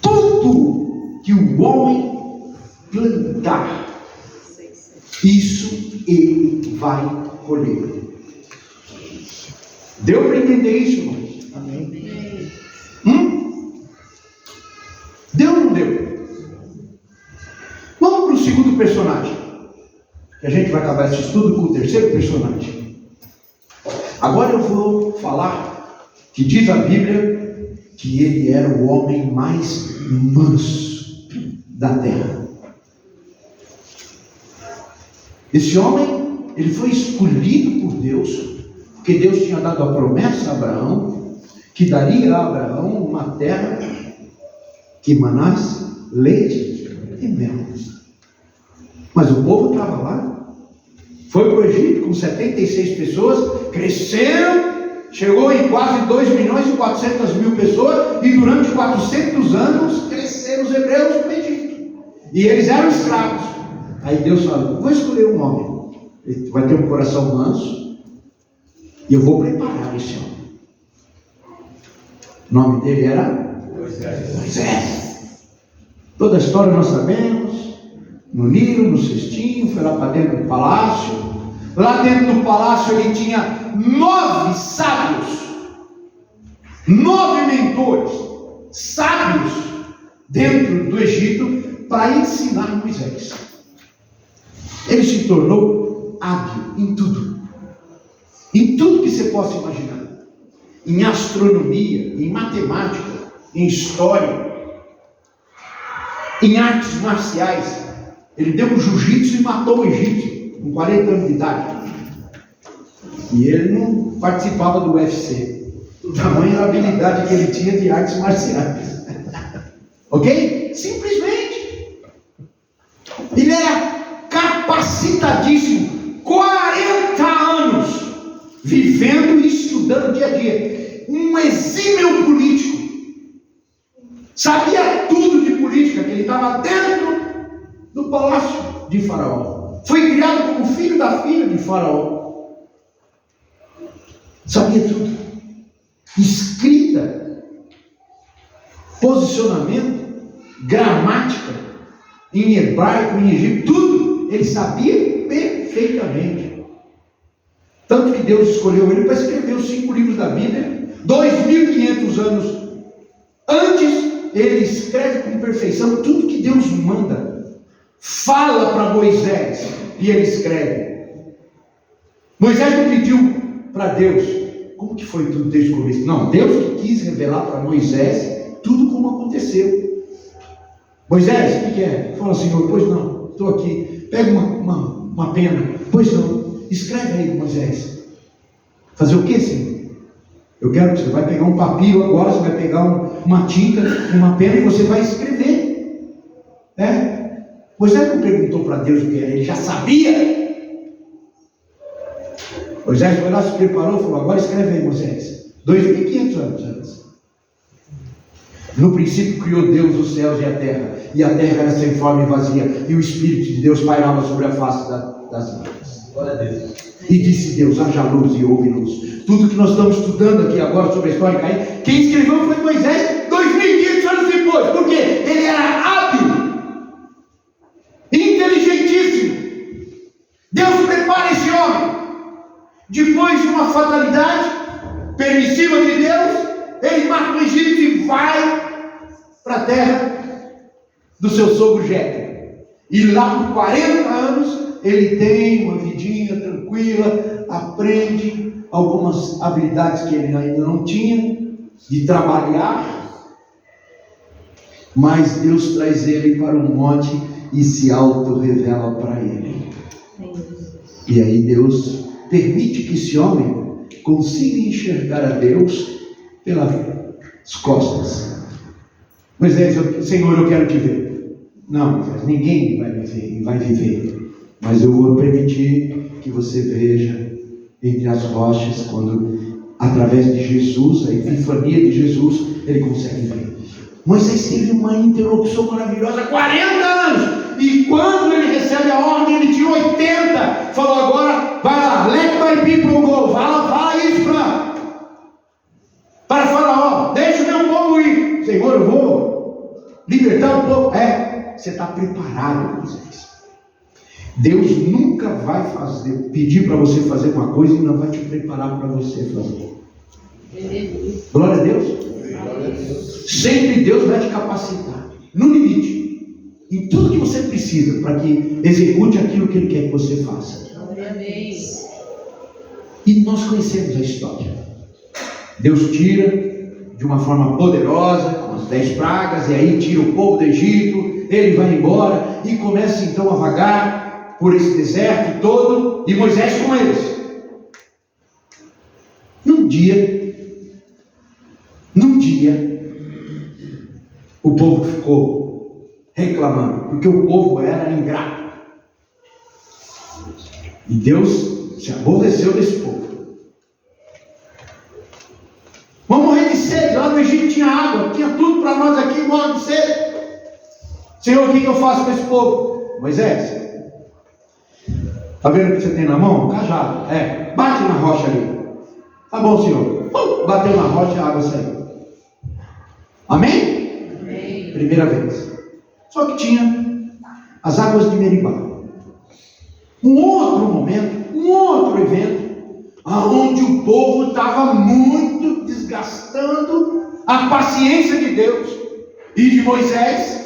Tudo que o homem plantar, isso ele vai colher. Deu para entender isso, irmãos? Amém. Deu ou não deu? Vamos para o segundo personagem, que a gente vai acabar esse estudo com o terceiro personagem. Agora eu vou falar que diz a Bíblia que ele era o homem mais manso da terra. Esse homem, ele foi escolhido por Deus, porque Deus tinha dado a promessa a Abraão, que daria a Abraão uma terra que manasse leite e mel. Mas o povo estava lá, foi para o Egito com 76 pessoas, cresceu, chegou em quase 2.400.000 pessoas, e durante 400 anos cresceram os hebreus no Egito, e eles eram escravos. Aí Deus falou: vou escolher um homem, ele vai ter um coração manso, e eu vou preparar esse homem. O nome dele era Moisés. Toda a história nós sabemos. No Nilo, no cestinho, foi lá para dentro do palácio. Lá dentro do palácio ele tinha 9 sábios, 9 mentores, sábios dentro do Egito, para ensinar Moisés. Ele se tornou hábil em tudo que você possa imaginar, em astronomia, em matemática, em história, em artes marciais. Ele deu um jiu-jitsu e matou o egípcio com 40 anos de idade. E ele não participava do UFC. O tamanho da habilidade que ele tinha de artes marciais. Ok? Simplesmente. Ele era capacitadíssimo. 40 anos vivendo e estudando dia a dia. Um exímio político. Sabia tudo de política, que ele estava dentro do palácio de Faraó. Foi criado como filho da filha de Faraó. Sabia tudo. Escrita, posicionamento, gramática, em hebraico, em egípcio, tudo. Ele sabia perfeitamente. Tanto que Deus escolheu ele para escrever os 5 livros da Bíblia. 2.500 anos antes, ele escreve com perfeição tudo que Deus manda. Fala para Moisés e ele escreve. Moisés não pediu para Deus. Como que foi tudo desde o começo? Não, Deus que quis revelar para Moisés tudo como aconteceu. Moisés, o que é? Fala, Senhor, pois não, estou aqui. Pega uma pena. Pois não, escreve aí, Moisés. Fazer o que, Senhor? Eu quero que você vai pegar um papiro agora, você vai pegar uma tinta, uma pena e você vai escrever. Moisés não perguntou para Deus o que era, ele já sabia. Moisés foi lá, se preparou e falou, agora escreve aí, Moisés. 2.500 anos antes. No princípio criou Deus os céus e a terra era sem forma e vazia, e o Espírito de Deus pairava sobre a face das águas. Glória a Deus. E disse Deus, haja luz e houve luz. Tudo que nós estamos estudando aqui agora sobre a história de Caim, quem escreveu foi Moisés 2.500 anos depois. Por quê? Ele era hábil, inteligentíssimo. Deus prepara esse homem. Depois de uma fatalidade permissiva de Deus, ele mata o Egito e vai para a terra do seu sogro Jétero. E lá por 40 anos ele tem uma vidinha tranquila, aprende algumas habilidades que ele ainda não tinha, de trabalhar, mas Deus traz ele para um monte e se auto-revela para ele. E aí Deus permite que esse homem consiga enxergar a Deus pelas costas. Moisés, Senhor, eu quero te ver. Não, Moisés, ninguém vai viver, mas eu vou permitir que você veja entre as rochas, quando através de Jesus, a epifania de Jesus, ele consegue ver. Moisés teve uma interrupção maravilhosa, 40 anos, e quando ele recebe a ordem, ele tinha 80, falou, agora, vai lá, let my people go, fala isso para Faraó, deixa o meu povo ir. Senhor, eu vou libertar o povo. Você está preparado, Moisés. Deus nunca vai pedir para você fazer uma coisa e não vai te preparar para você fazer. Glória a Deus. Sempre Deus vai te capacitar, no limite, em tudo que você precisa, para que execute aquilo que Ele quer que você faça. E nós conhecemos a história. Deus tira de uma forma poderosa, com as 10 pragas, e aí tira o povo do Egito, ele vai embora, e começa então a vagar por esse deserto todo, e Moisés com eles. Num dia, o povo ficou reclamando, porque o povo era ingrato. E Deus se aborreceu desse povo. Vamos morrer de sede. Lá no Egito tinha água, tinha tudo para nós aqui, morre de sede. Senhor, o que eu faço com esse povo? Moisés, está vendo o que você tem na mão? Cajado. Bate na rocha ali. Tá bom, Senhor. Bateu na rocha e a água saiu. Amém? Amém. Primeira vez. Só que tinha as águas de Meribá. Um outro momento, um outro evento, onde o povo estava muito desgastando a paciência de Deus e de Moisés.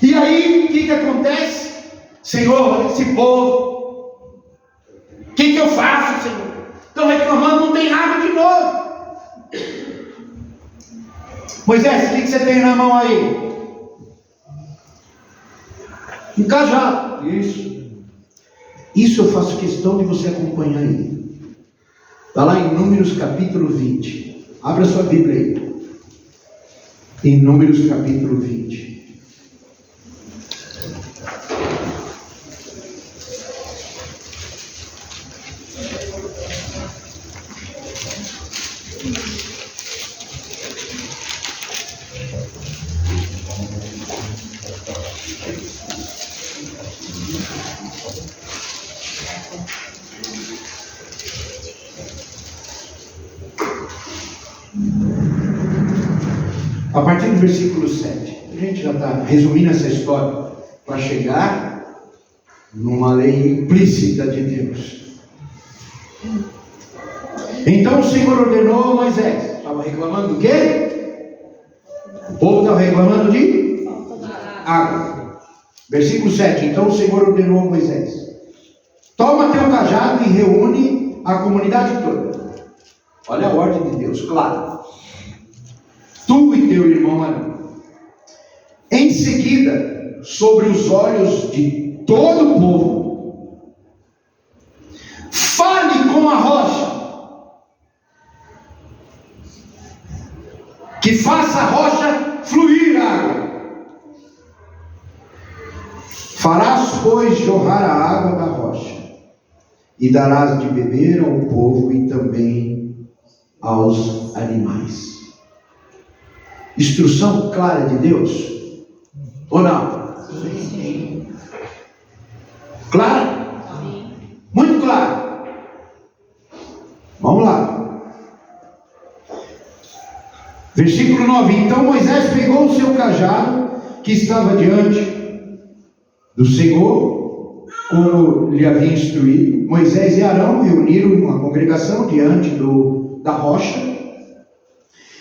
E aí, o que acontece? Senhor, esse povo, o que eu faço, Senhor? Estão reclamando, não tem água de novo. Moisés, o que você tem na mão aí? Um cajado. Isso eu faço questão de você acompanhar aí. Está lá em Números capítulo 20. Abra sua Bíblia aí. Em Números capítulo 20. A partir do versículo 7, a gente já está resumindo essa história para chegar numa lei implícita de Deus. Então o Senhor ordenou a Moisés. Estava reclamando do quê? O povo estava reclamando de água. Versículo 7. Então o Senhor ordenou a Moisés: toma teu cajado e reúne a comunidade toda. Olha a ordem de Deus, claro. Tu e teu irmão Arão. Em seguida, sobre os olhos de todo o povo, fale com a rocha, que faça a rocha fluir água. Farás, pois, jorrar a água da rocha, e darás de beber ao povo e também aos animais. Instrução clara de Deus? Ou não? Sim. Clara? Sim. Muito clara. Vamos lá. Versículo 9. Então Moisés pegou o seu cajado que estava diante do Senhor, como lhe havia instruído. Moisés e Arão reuniram uma congregação diante da rocha.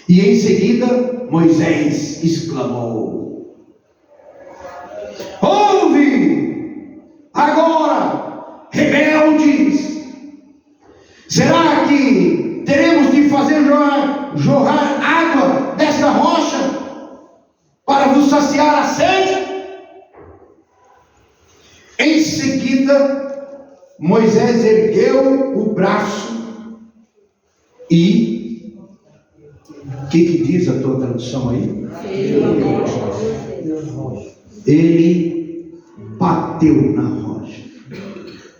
E em seguida Moisés exclamou: ouve agora, rebeldes, será que teremos de fazer jorrar água desta rocha para vos saciar a sede? Em seguida Moisés ergueu o braço e o que diz a tua tradução aí? Ele bateu na rocha.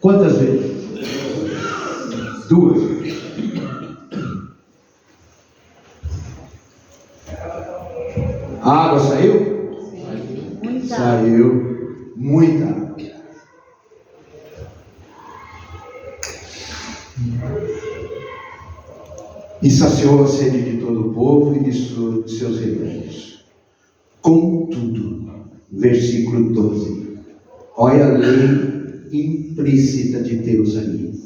Quantas vezes? 2. A água saiu? Muita. Saiu muita água. E saciou a sede de todo o povo e de seus rebanhos. Contudo, versículo 12, olha a lei implícita de Deus ali.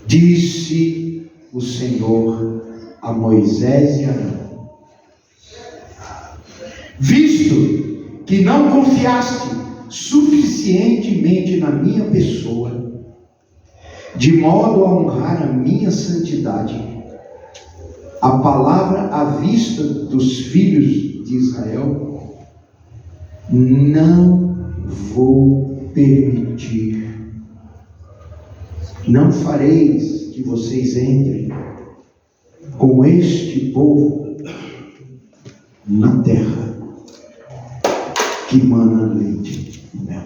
Disse o Senhor a Moisés e Arão: visto que não confiaste suficientemente na minha pessoa, de modo a honrar a minha santidade, a palavra à vista dos filhos de Israel, não vou permitir, não fareis que vocês entrem com este povo na terra que mana leite e mel.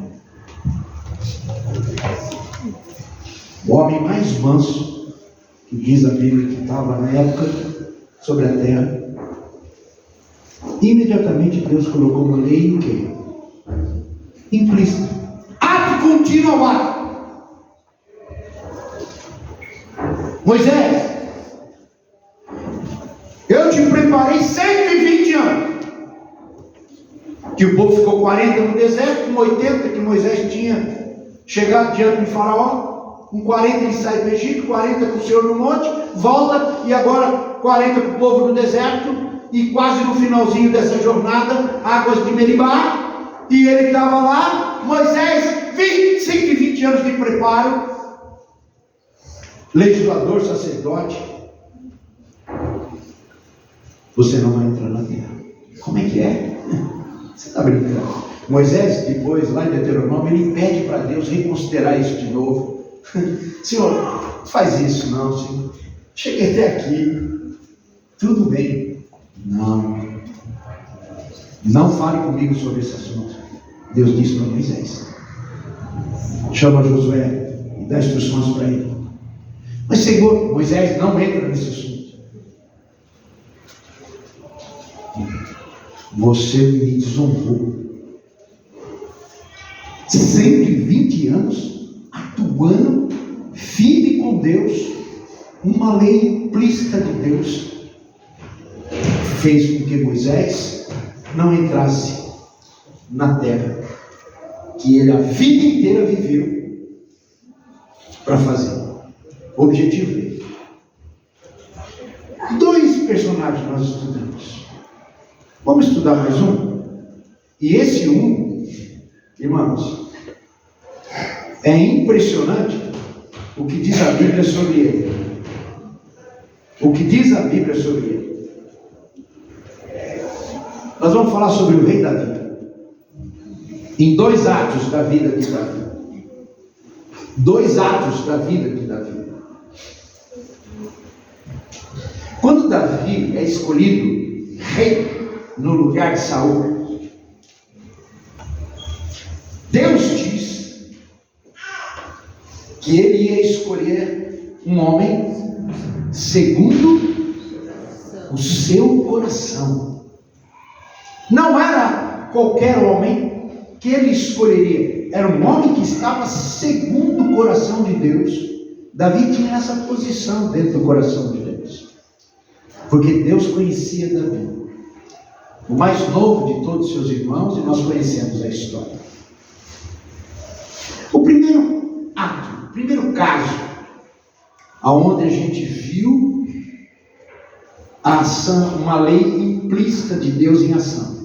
O homem mais manso, que diz a Bíblia que estava na época sobre a terra, imediatamente Deus colocou uma lei em quê? Implícita. Ato contínuo ao ato. Moisés, eu te preparei 120 anos. Que o povo ficou 40 no deserto, com 80 que Moisés tinha chegado diante de Faraó. Com 40 ele sai do Egito, 40 com o Senhor no monte, volta, e agora 40 com o povo no deserto, e quase no finalzinho dessa jornada, águas de Meribá, e ele estava lá, Moisés, 120 anos de preparo, legislador, sacerdote. Você não vai entrar na terra. Como é que é? Você está brincando? Moisés, depois, lá em Deuteronômio, ele pede para Deus reconsiderar isso de novo. Senhor, faz isso não, Senhor. Cheguei até aqui, tudo bem. Não fale comigo sobre esse assunto. Deus disse para Moisés: chama Josué e dá instruções para ele. Mas Senhor, Moisés não entra nesse assunto. Você me desonrou. 120 anos atuando firme com Deus, uma lei implícita de Deus, fez com que Moisés não entrasse na terra que ele a vida inteira viveu para fazer. O objetivo dele. 2 personagens nós estudamos. Vamos estudar mais um? E esse um, irmãos, é impressionante o que diz a Bíblia sobre ele. O que diz a Bíblia sobre ele. Nós vamos falar sobre o rei Davi. Em 2 atos da vida de Davi. 2 atos da vida de Davi. Quando Davi é escolhido rei no lugar de Saul, Deus diz que ele ia escolher um homem segundo o seu coração. Não era qualquer homem que ele escolheria, era um homem que estava segundo o coração de Deus. Davi tinha essa posição dentro do coração de Deus, porque Deus conhecia Davi, o mais novo de todos os seus irmãos, e nós conhecemos a história. O primeiro ato, o primeiro caso, aonde a gente viu a ação, uma lei implícita de Deus em ação.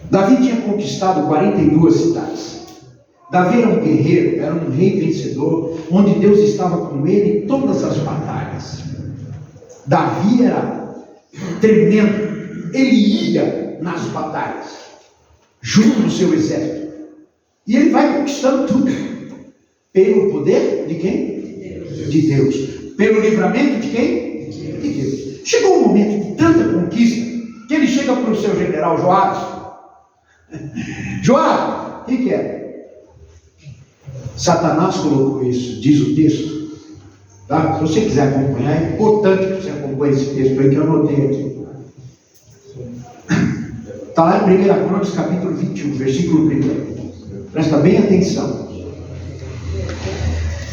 Davi tinha conquistado 42 cidades. Davi era um guerreiro, era um rei vencedor, onde Deus estava com ele em todas as batalhas. Davi era tremendo, ele ia nas batalhas, junto com o seu exército, e ele vai conquistando tudo, pelo poder de quem? De Deus. Pelo livramento de quem? De Deus. Chegou um momento de tanta conquista, que ele chega para o seu general Joabe. Joabe, o que é? Satanás colocou isso, diz o texto. Tá? Se você quiser acompanhar, é importante que você acompanhe esse texto aí que eu anotei aqui. Está lá em 1 Crônicas, capítulo 21, versículo 1. Presta bem atenção.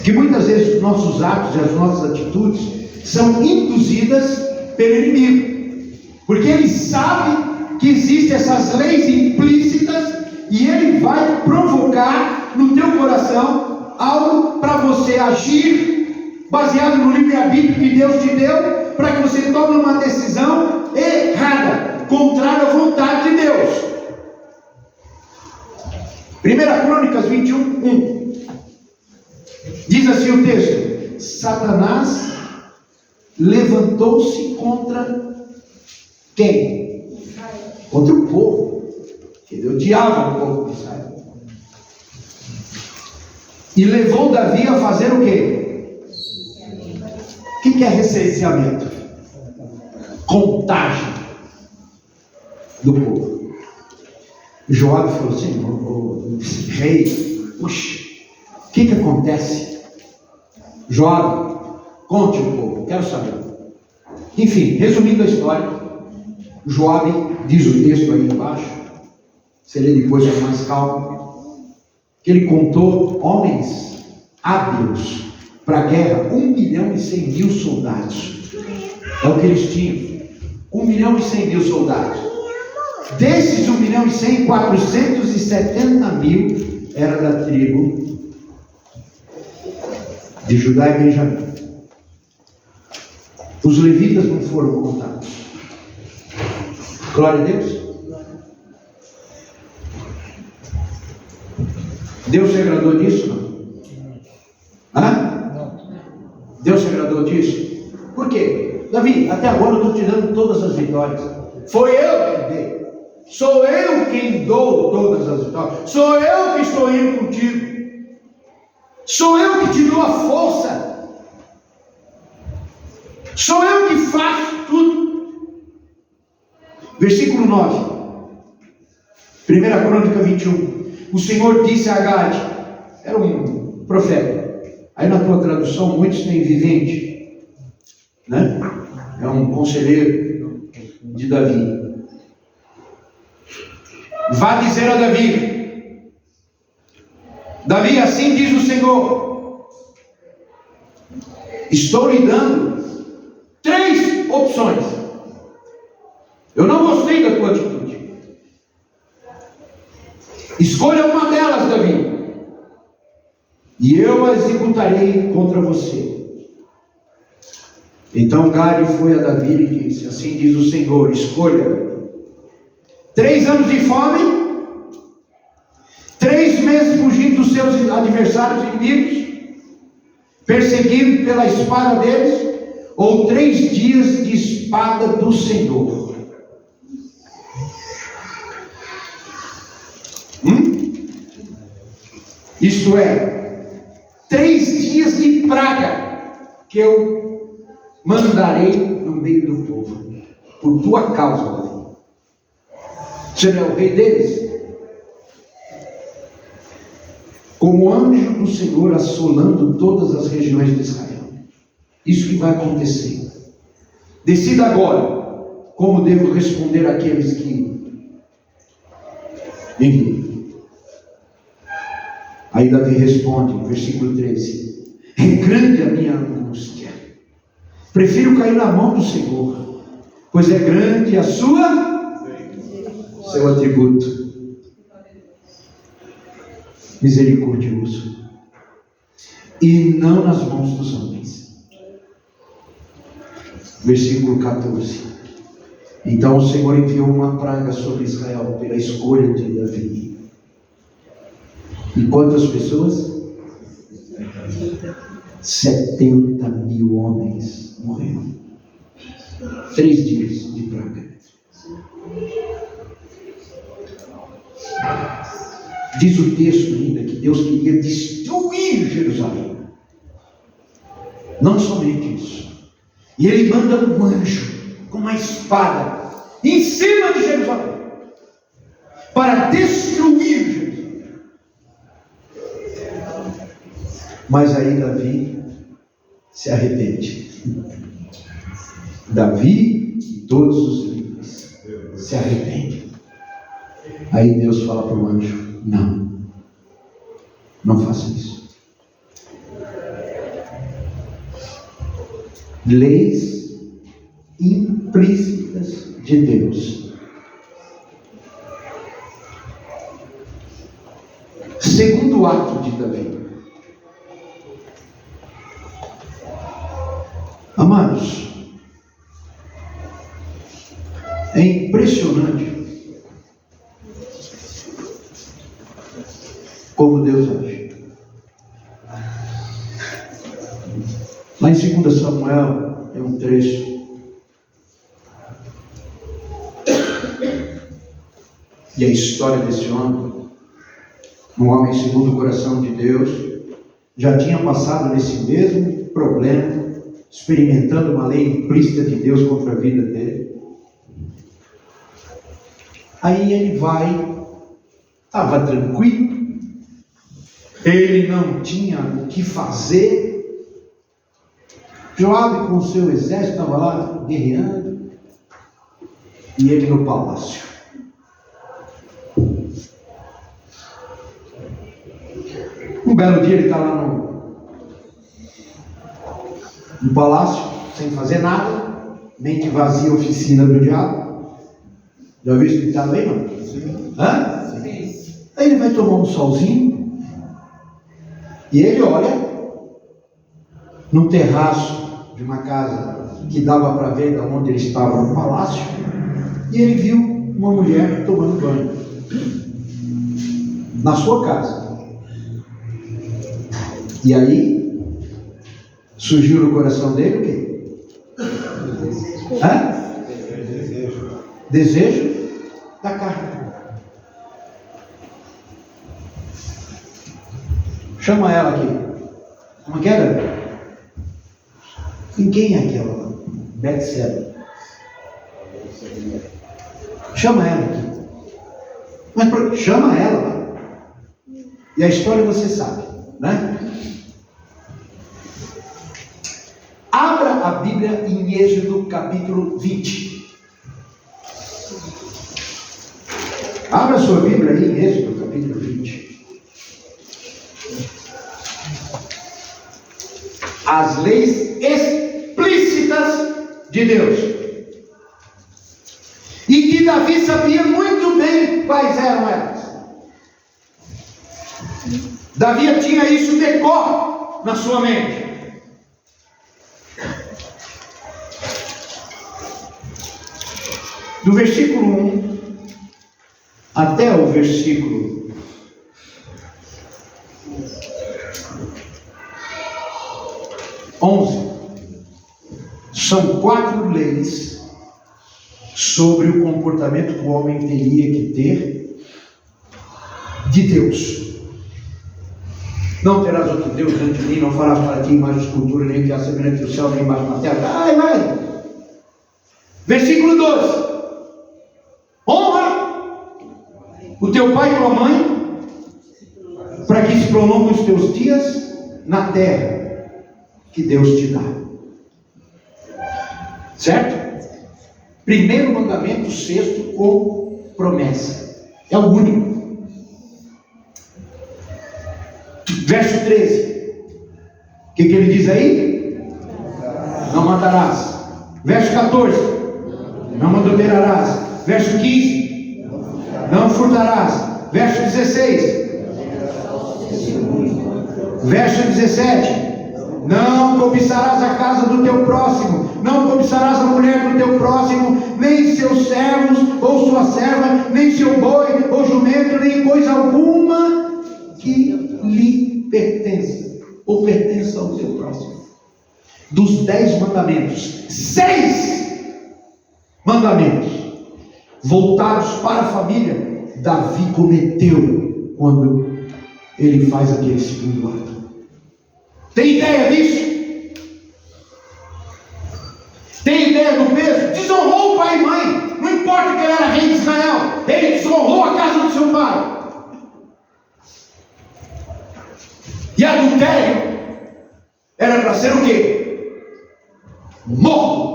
Que muitas vezes os nossos atos e as nossas atitudes são induzidas pelo inimigo, porque ele sabe que existem essas leis implícitas e ele vai provocar no teu coração algo para você agir baseado no livre-arbítrio que Deus te deu, para que você tome uma decisão errada, contrária à vontade de Deus. 1 Crônicas 21, 1. Diz assim o texto: Satanás levantou-se contra quem? Contra o povo. Ele odiava o povo de Israel. E levou Davi a fazer o quê? O que é recenseamento? Contagem do povo. Joabe falou assim: o rei, puxa, o que acontece? Joabe, conte o povo, quero saber. Enfim, resumindo a história, Joabe, diz o texto aí embaixo, você lê depois com mais calma, que ele contou homens hábeis para a guerra, 1.100.000 soldados. É o que eles tinham, 1.100.000 soldados. Desses 1.100.000, 470.000 era da tribo de Judá e Benjamim. Os levitas não foram contados. Glória a Deus. Deus se agradou disso? Não? Hã? Deus se agradou disso? Por quê? Davi, até agora eu estou te dando todas as vitórias. Foi eu que dei. Sou eu quem dou todas as vitórias. Sou eu que estou indo contigo. Sou eu que te dou a força. Sou eu que faço tudo. Versículo 9. 1 Crônica 21. O Senhor disse a Gade, era um profeta. Aí na tua tradução, muitos têm vivente, né? É um conselheiro de Davi. Vá dizer a Davi: Davi, assim diz o Senhor, estou lhe dando 3 opções. Eu não gostei da tua atitude. Escolha uma delas, Davi, e eu a executarei contra você. Então Gade foi a Davi e disse: assim diz o Senhor, escolha 3 anos de fome, 3 meses fugindo dos seus adversários inimigos, perseguido pela espada deles, ou 3 dias de espada do Senhor. Isto é, 3 dias de praga que eu mandarei no meio do povo, por tua causa, Davi. Você não é o rei deles? Como anjo do Senhor assolando todas as regiões de Israel. Isso que vai acontecer. Decida agora como devo responder àqueles que enviam. Aí Davi responde, versículo 13: é grande a minha angústia, prefiro cair na mão do Senhor, pois é grande a seu atributo, misericordioso, e não nas mãos dos homens. Versículo 14: então o Senhor enviou uma praga sobre Israel pela escolha de Davi. E quantas pessoas? 70.000 homens morreram. 3 dias de praga. Diz o texto ainda que Deus queria destruir Jerusalém. Não somente isso. E Ele manda um anjo com uma espada em cima de Jerusalém para destruir Jerusalém. Mas aí Davi se arrepende. Davi e todos os líderes se arrependem. Aí Deus fala para o anjo: não faça isso. Leis implícitas de Deus. Segundo ato de Davi. Amados, é impressionante como Deus age. Lá em 2 Samuel é um trecho, e a história desse homem, um homem segundo o coração de Deus, já tinha passado nesse mesmo problema, experimentando uma lei implícita de Deus contra a vida dele. Aí ele vai, estava tranquilo, ele não tinha o que fazer. Joabe com o seu exército estava lá guerreando, e ele no palácio. Um belo dia ele está lá no palácio, sem fazer nada, mente vazia, oficina do diabo. Já viu que está bem, não? Hã? Sim. Aí ele vai tomar um solzinho, e ele olha no terraço de uma casa que dava para ver de onde ele estava no palácio, e ele viu uma mulher tomando banho na sua casa. E aí surgiu no coração dele o quê? Desejo da carne. Chama ela aqui. Como que era? E quem é aquela? Betseba. Chama ela aqui. Mas chama ela. E a história você sabe, né? Abra a Bíblia em Êxodo capítulo 20. Abra a sua Bíblia aí em Êxodo capítulo 20. As leis explícitas de Deus. E que Davi sabia muito bem quais eram elas. Davi tinha isso de cor na sua mente. Do versículo 1 até o versículo 11, são 4 leis sobre o comportamento que o homem teria que ter de Deus. Não terás outro Deus diante de mim, não farás para ti imagem de escultura, nem que a semelhante do céu, nem embaixo na terra. Vai. Versículo 12. Honra o teu pai e tua mãe, para que se prolonguem os teus dias na terra que Deus te dá. Certo? Primeiro mandamento, 6º, com promessa. É o único. Verso 13. O que ele diz aí? Não matarás. Verso 14. Não adulterarás. Verso 15. Não furtarás. Verso 16. Verso 17. Não cobiçarás a casa do teu próximo, não cobiçarás a mulher do teu próximo, nem seus servos ou sua serva, nem seu boi ou jumento, nem coisa alguma que lhe pertence ou pertença ao teu próximo. Dos 10 mandamentos, 6 mandamentos voltados para a família, Davi cometeu quando ele faz aquele segundo ato. Tem ideia disso? Tem ideia do peso? Desonrou o pai e mãe. Não importa que ele era rei de Israel, ele desonrou a casa do seu pai. E adultério era para ser o quê? Morto.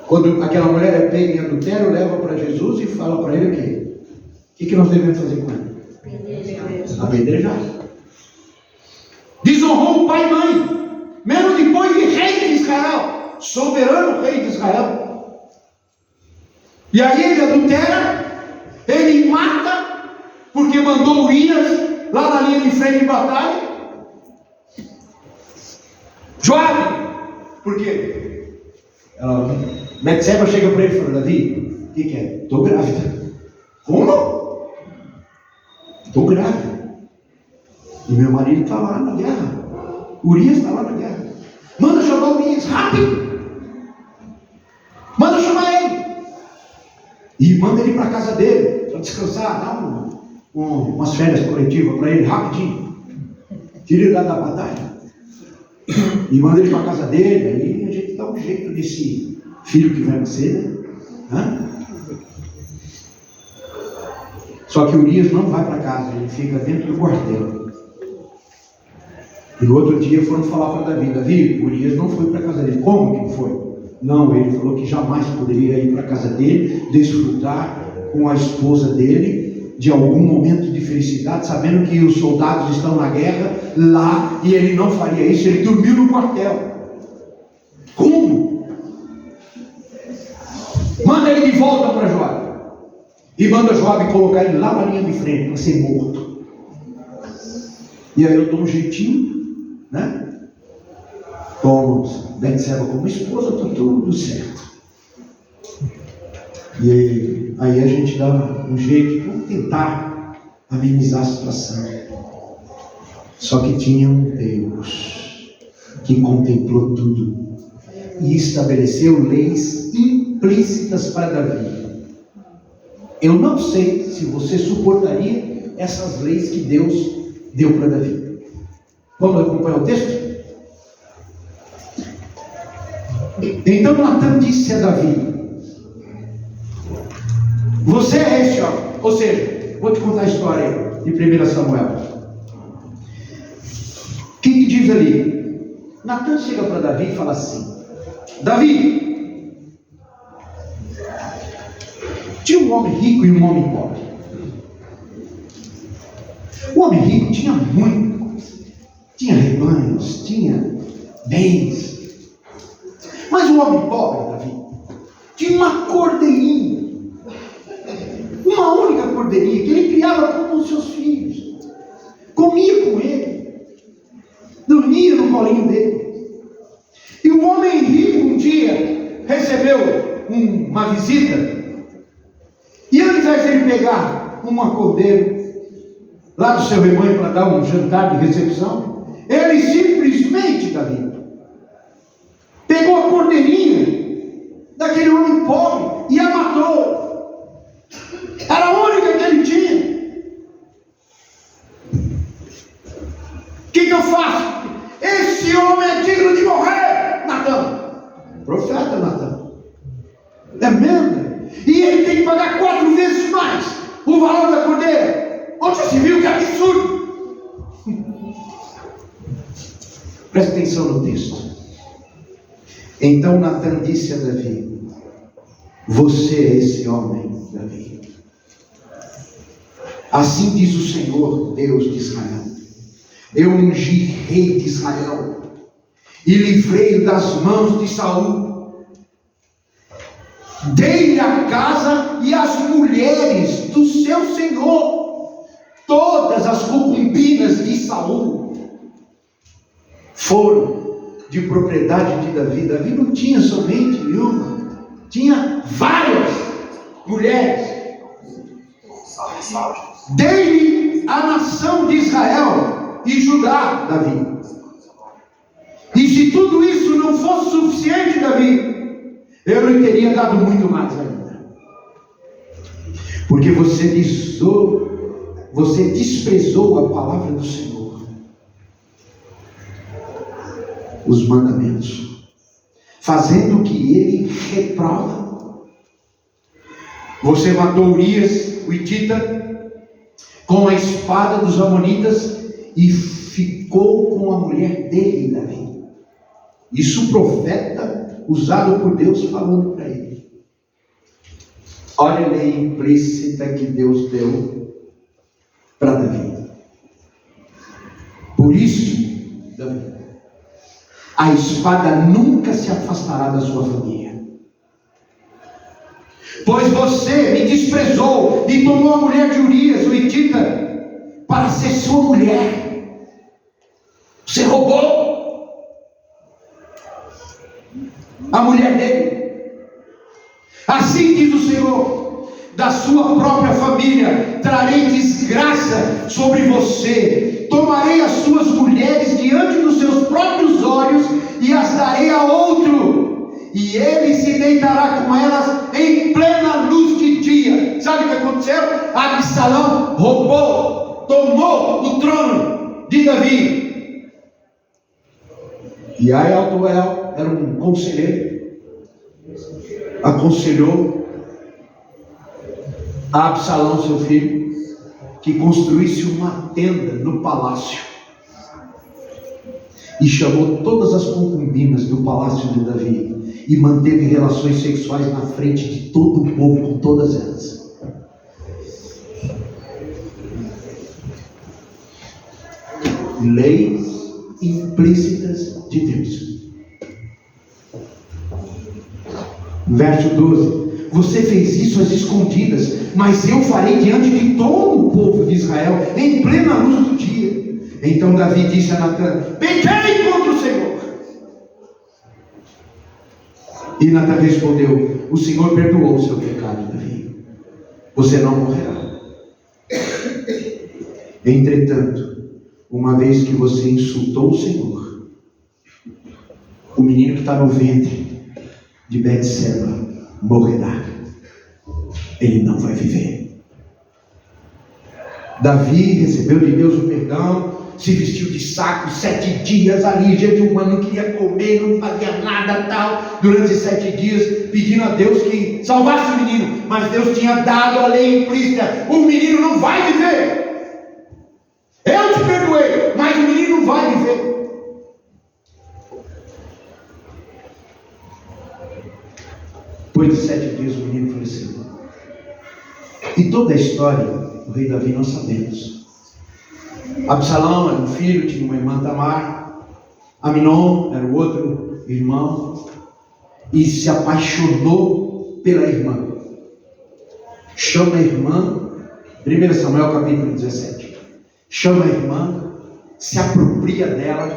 Quando aquela mulher é pega em adultério, leva para Jesus e fala para ele o quê? O que nós devemos fazer com ela? Apedrejar. Desonrou o pai e mãe, mesmo depois de rei de Israel, soberano rei de Israel. E aí ele adultera, ele mata, porque mandou Urias lá na linha de frente de batalha. Joabe, por quê? Betseba chega para ele e fala: Davi, o que é? Estou grávida. Como? Estou grávida. E meu marido está lá na guerra. Urias está lá na guerra. Manda chamar o Urias, rápido. Manda chamar ele. E manda ele para a casa dele, para descansar. Dá umas férias coletivas para ele, rapidinho. Tira ele lá da batalha. E manda ele para a casa dele. Aí a gente dá um jeito desse filho que vai nascer, né? Só que Urias não vai para casa, ele fica dentro do quartel. E no outro dia foram falar para Davi: Davi, Urias não foi para a casa dele. Como que foi? Não, ele falou que jamais poderia ir para a casa dele, desfrutar com a esposa dele de algum momento de felicidade, sabendo que os soldados estão na guerra lá, e ele não faria isso. Ele dormiu no quartel. Como? Manda ele de volta para Joabe. E manda Joabe colocar ele lá na linha de frente para ser morto. E aí eu dou um jeitinho, né? Tomo Betseba como esposa, está tudo certo. E aí a gente dá um jeito de tentar amenizar a situação. Só que tinha um Deus que contemplou tudo e estabeleceu leis implícitas para Davi. Eu não sei se você suportaria essas leis que Deus deu para Davi. Vamos acompanhar o texto? Então Natan disse a Davi: você é esse homem. Ou seja, vou te contar a história de 1 Samuel. O que diz ali? Natan chega para Davi e fala assim: Davi, tinha um homem rico e um homem pobre. O homem rico tinha muita coisa, tinha rebanhos, tinha bens. Mas o homem pobre, Davi, tinha uma cordeirinha, uma única cordeirinha que ele criava como os seus filhos, comia com ele, dormia no colinho dele. E o homem rico um dia recebeu uma visita, e ao invés de ele pegar uma cordeiro lá do seu rebanho para dar um jantar de recepção, ele simplesmente, Davi, pegou a cordeirinha daquele homem pobre e a matou. Era a única que ele tinha. O que eu faço? Esse homem é digno de morrer, Natan. Profeta Natan. É mesmo? E ele tem que pagar 4 vezes mais o valor da cordeira. Onde se viu? Que absurdo! Presta atenção no texto. Então Natan disse a Davi: você é esse homem, Davi. Assim diz o Senhor, Deus de Israel: eu ungi rei de Israel e livrei-o das mãos de Saul. Dei-lhe a casa e as mulheres do seu senhor. Todas as concubinas de Saul foram de propriedade de Davi. Davi não tinha somente uma, tinha várias mulheres. Dei-lhe a nação de Israel e Judá, Davi. E se tudo isso não fosse suficiente, Davi, eu lhe teria dado muito mais ainda. Porque você desprezou a palavra do Senhor, os mandamentos, fazendo o que ele reprova. Você matou Urias, o hitita, com a espada dos amonitas e ficou com a mulher dele, Davi. Isso o profeta usado por Deus falando para ele. Olha a lei implícita que Deus deu para Davi. Por isso, Davi, a espada nunca se afastará da sua família. Pois você me desprezou e tomou a mulher de Urias, o hitita, para ser sua mulher. Você roubou a mulher dele. Assim diz o Senhor: da sua própria família trarei desgraça sobre você. Tomarei as suas mulheres diante dos seus próprios olhos e as darei a outro, e ele se deitará com elas em plena luz de dia. Sabe o que aconteceu? Absalão roubou, tomou o trono de Davi. E Aitoel era um conselheiro, aconselhou a Absalão, seu filho, que construísse uma tenda no palácio, e chamou todas as concubinas do palácio de Davi e manteve relações sexuais na frente de todo o povo com todas elas. Leis implícitas de Deus. Verso 12: você fez isso às escondidas, mas eu farei diante de todo o povo de Israel, em plena luz do dia. Então Davi disse a Natan: pequei contra o Senhor. E Natan respondeu: o Senhor perdoou o seu pecado, Davi. Você não morrerá. Entretanto, uma vez que você insultou o Senhor, o menino que está no ventre de Betseba morrerá. Ele não vai viver. Davi recebeu de Deus o perdão, se vestiu de saco 7 dias ali, jejuando, não queria comer, não fazia nada tal, durante 7 dias, pedindo a Deus que salvasse o menino, mas Deus tinha dado a lei implícita: o menino não vai viver. Eu te perdoei, mas o menino não vai viver. Depois de 7 dias o menino faleceu. E toda a história do rei Davi nós sabemos. Absalão era um filho, tinha uma irmã Tamar. Aminon era o outro irmão, e se apaixonou pela irmã. Chama a irmã, 1 Samuel capítulo 17. Chama a irmã, se apropria dela,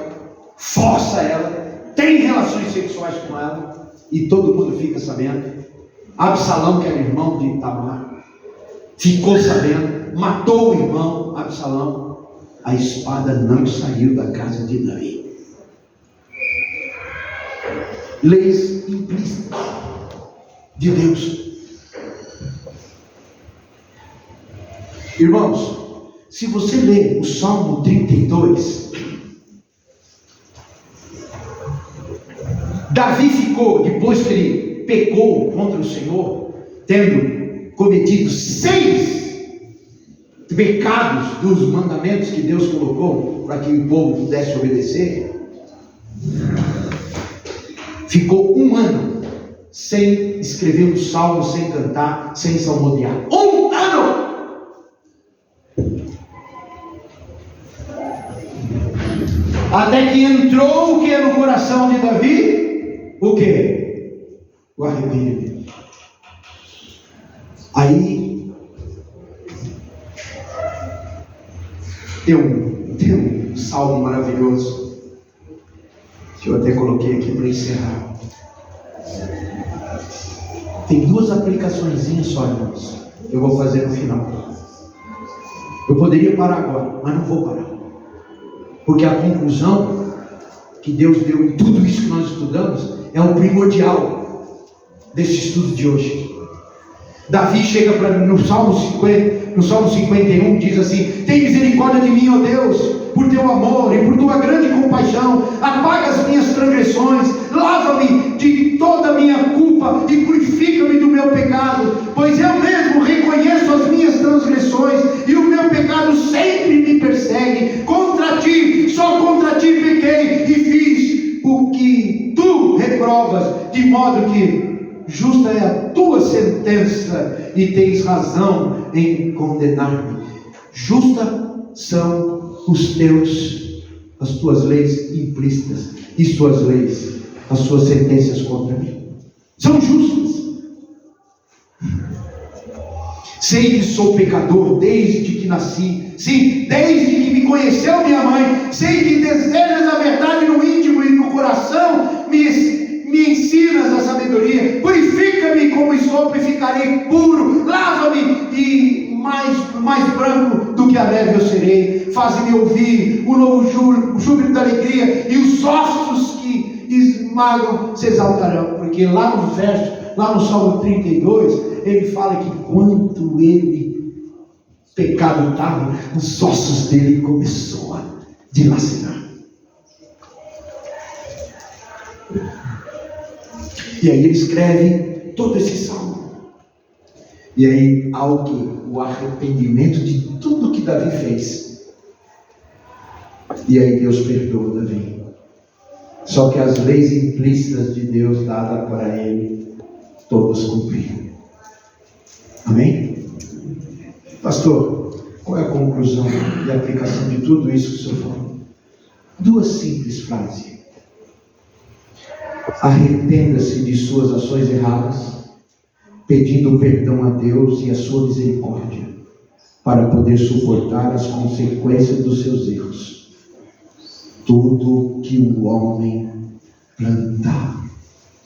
força ela, tem relações sexuais com ela, e todo mundo fica sabendo. Absalão, que era irmão de Tamar, ficou sabendo, matou o irmão Absalão. A espada não saiu da casa de Davi. Leis implícitas de Deus. Irmãos, se você ler o Salmo 32, Davi ficou, depois que ele pecou contra o Senhor, tendo cometido 6 pecados dos mandamentos que Deus colocou para que o povo pudesse obedecer, ficou 1 ano sem escrever um salmo, sem cantar, sem salmodiar. 1 ano! Até que entrou o que é no coração de Davi? O que? O arrependimento. Aí tem um salmo maravilhoso que eu até coloquei aqui para encerrar. Tem 2 aplicaçõezinhas só, irmãos. Eu vou fazer no final. Eu poderia parar agora, mas não vou parar, porque a conclusão que Deus deu em tudo isso que nós estudamos é o primordial desse estudo de hoje. Davi chega para no Salmo 51, diz assim: tem misericórdia de mim, ó Deus, por teu amor e por tua grande compaixão, apaga as minhas transgressões, lava-me de toda a minha culpa e purifica-me do meu pecado, pois eu mesmo reconheço as minhas transgressões e o meu pecado sempre me persegue. Contra ti, só contra ti pequei e fiz o que tu reprovas, de modo que justa é a tua sentença e tens razão em condenar-me. Justa são as tuas leis implícitas e suas leis, as suas sentenças contra mim. São justas. Sei que sou pecador desde que nasci. Sim, desde que me conheceu minha mãe. Sei que desejas a verdade no íntimo e no coração. Me ensinas a sabedoria. Purifica-me como esopo e ficarei puro. Lava-me e mais branco do que a neve eu serei. Faz-me ouvir o novo júbilo da alegria, e os ossos que esmagam se exaltarão. Porque lá no Salmo 32, ele fala que quando ele pecado estava, os ossos dele começou a dilacerar. E aí ele escreve todo esse salmo. E aí há o que? O arrependimento de tudo que Davi fez. E aí Deus perdoa Davi. Só que as leis implícitas de Deus dadas para ele, todos cumpriram. Amém? Pastor, qual é a conclusão e a aplicação de tudo isso que o senhor falou? 2 simples frases. Arrependa-se de suas ações erradas, pedindo perdão a Deus e a sua misericórdia, para poder suportar as consequências dos seus erros. Tudo que o homem plantar,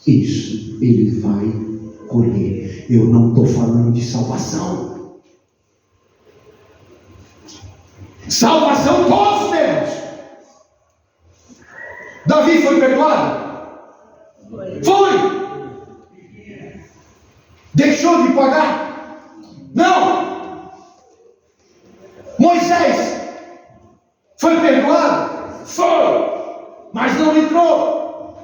isso ele vai colher. Eu não estou falando de salvação. Salvação todos temos. Davi foi perdoado? Foi. Deixou de pagar? Não. Moisés foi perdoado? Foi, mas não entrou.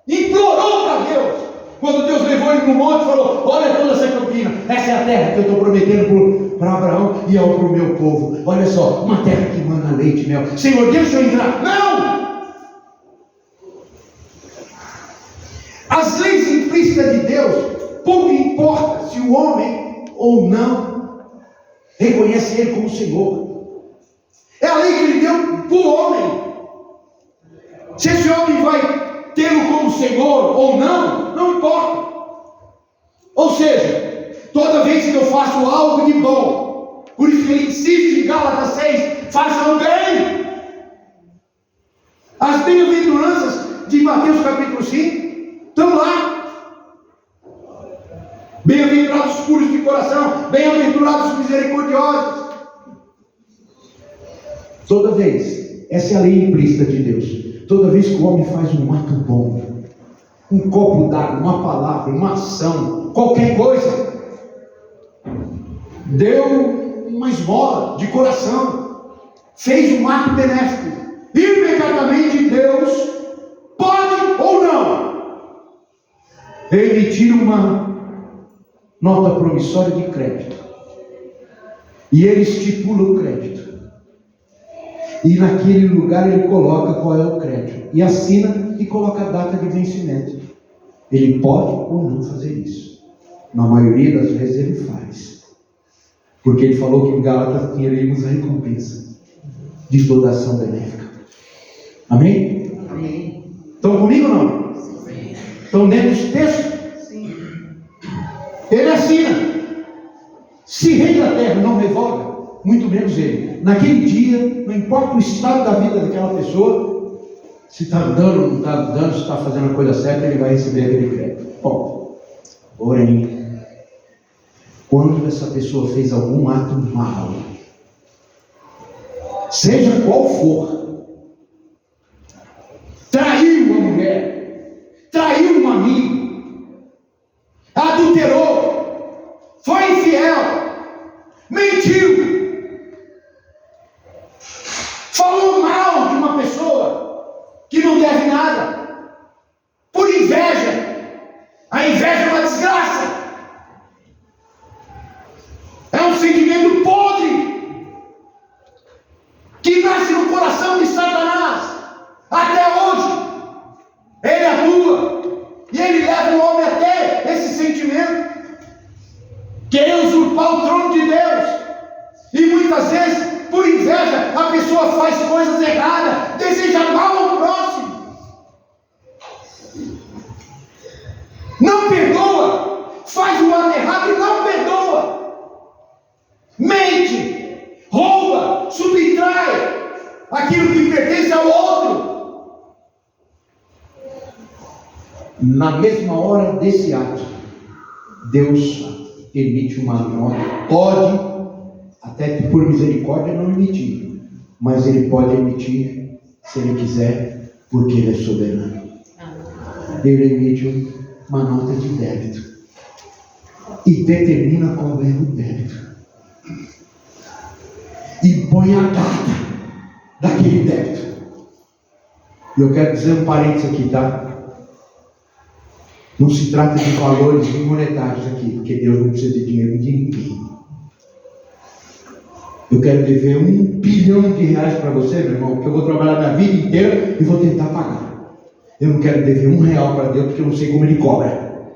Implorou para Deus. Quando Deus levou ele para o monte e falou: olha toda essa campina, essa é a terra que eu estou prometendo para Abraão e para o meu povo. Olha só, uma terra que manda leite e mel. Senhor, deixa eu entrar. Não! As leis implícitas de Deus, pouco importa se o homem ou não reconhece ele como Senhor. É a lei que ele deu para o homem. Se esse homem vai tê-lo como Senhor ou não, não importa. Ou seja, toda vez que eu faço algo de bom, por isso que ele insiste em Gálatas 6, façam bem. As bem-aventuranças de Mateus capítulo 5 estão lá. Bem-aventurados os puros de coração, bem-aventurados os misericordiosos. Toda vez, essa é a lei implícita de Deus. Toda vez que o homem faz um ato bom, um copo d'água, uma palavra, uma ação, qualquer coisa, deu uma esmola de coração, fez um ato benéfico, imediatamente Deus pode ou não emitir uma nota promissória de crédito, e ele estipula o crédito. E naquele lugar ele coloca qual é o crédito. E assina e coloca a data de vencimento. Ele pode ou não fazer isso. Na maioria das vezes ele faz. Porque ele falou que em Gálatas teríamos a recompensa de toda ação benéfica. Amém? Amém. Estão comigo ou não? Sim. Estão dentro desse texto? Sim. Ele assina. Se rei da terra não revoga, muito menos ele. Naquele dia, não importa o estado da vida daquela pessoa, se está dando ou não está dando, se está fazendo a coisa certa, ele vai receber aquele crédito. Bom, porém, quando essa pessoa fez algum ato mal, seja qual for, traiu uma mulher, traiu um amigo, adulterou, foi infiel, mentiu, falou mal de uma pessoa que não deve nada, por inveja. A inveja é uma desgraça, é um sentimento podre que nasce no coração de Satanás. Até hoje ele atua e ele leva o homem até esse sentimento, querer usurpar o trono de Deus. E muitas vezes, por inveja, a pessoa faz coisas erradas, deseja mal ao próximo, não perdoa, faz o ato errado e não perdoa, mente, rouba, subtrai aquilo que pertence ao outro. Na mesma hora desse ato, Deus emite uma nota. Pode, até que por misericórdia, não emitir, mas ele pode emitir se ele quiser, porque ele é soberano. Ele emite uma nota de débito e determina qual é o débito e põe a data daquele débito. E eu quero dizer um parênteses aqui, tá? Não se trata de valores monetários aqui, porque Deus não precisa de dinheiro de ninguém. Eu quero dever R$1 bilhão para você, meu irmão, porque eu vou trabalhar minha vida inteira e vou tentar pagar. Eu não quero dever R$1 para Deus, porque eu não sei como ele cobra.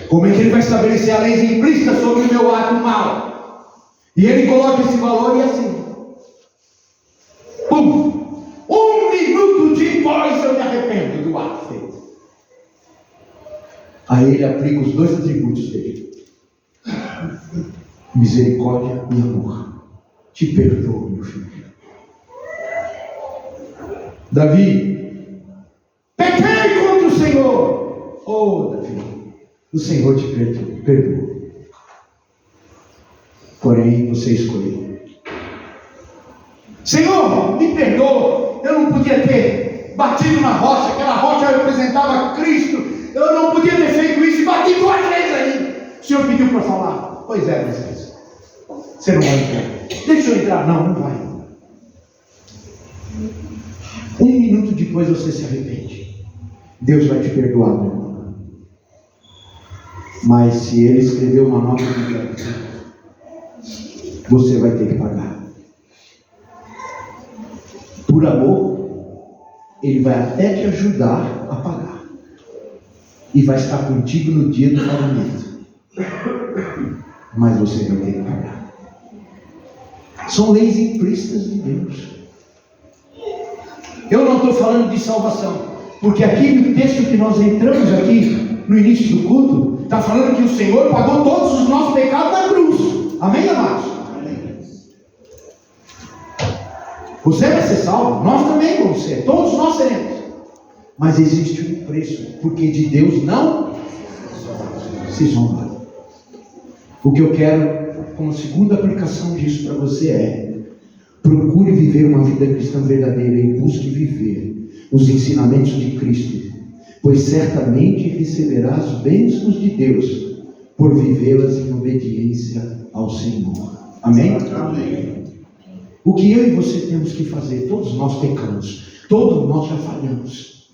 Como é que ele vai estabelecer a lei implícita sobre o meu ato mal? E ele coloca esse valor e assim, pum, 1 minuto depois eu me arrependo do ato feito. Aí ele aplica os dois atributos dele: misericórdia e amor. Te perdoo, meu filho. Davi, pequei contra o Senhor. Oh, Davi, o Senhor te perdoou. Porém, você escolheu. Senhor, me perdoa. Eu não podia ter batido na rocha. Aquela rocha representava Cristo. Eu não podia ter feito isso e bati 2 vezes aí. O Senhor pediu para falar. Pois é, Moisés. Você não vai entrar. Deixa eu entrar. Não, não vai. 1 minuto depois você se arrepende. Deus vai te perdoar, meu irmão. Mas se Ele escrever uma nova Bíblia, você vai ter que pagar. Por amor, Ele vai até te ajudar a pagar. E vai estar contigo no dia do pagamento. Mas você vai ter que pagar. São leis implícitas de Deus. Eu não estou falando de salvação, porque aqui no texto que nós entramos aqui no início do culto, está falando que o Senhor pagou todos os nossos pecados na cruz. Amém, amados? Amém. Você vai ser salvo, nós também vamos ser, todos nós seremos. Mas existe um preço, porque de Deus não se zomba. O que eu quero, como segunda aplicação disso para você é: procure viver uma vida cristã verdadeira e busque viver os ensinamentos de Cristo, pois certamente receberás bênçãos de Deus por vivê-las em obediência ao Senhor. Amém? Amém. O que eu e você temos que fazer? Todos nós pecamos, todos nós já falhamos,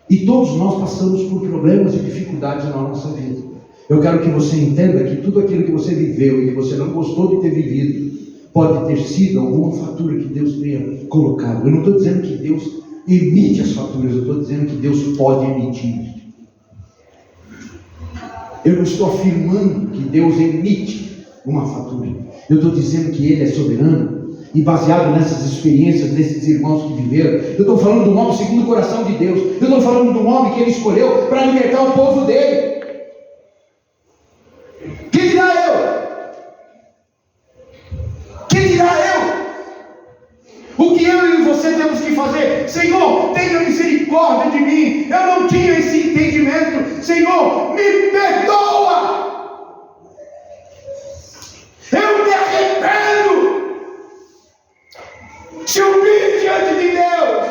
e todos nós passamos por problemas e dificuldades na nossa vida. Eu quero que você entenda que tudo aquilo que você viveu e que você não gostou de ter vivido pode ter sido alguma fatura que Deus tenha colocado. Eu não estou dizendo que Deus emite as faturas, eu estou dizendo que Deus pode emitir. Eu não estou afirmando que Deus emite uma fatura. Eu estou dizendo que Ele é soberano e baseado nessas experiências desses irmãos que viveram. Eu estou falando do homem segundo o coração de Deus. Eu estou falando do homem que Ele escolheu para libertar o povo dele. Quem dirá eu? Quem dirá eu? O que eu e você temos que fazer? Senhor, tenha misericórdia de mim. Eu não tinha esse entendimento. Senhor, me perdoa. Eu me arrependo. Se humilhe diante de Deus,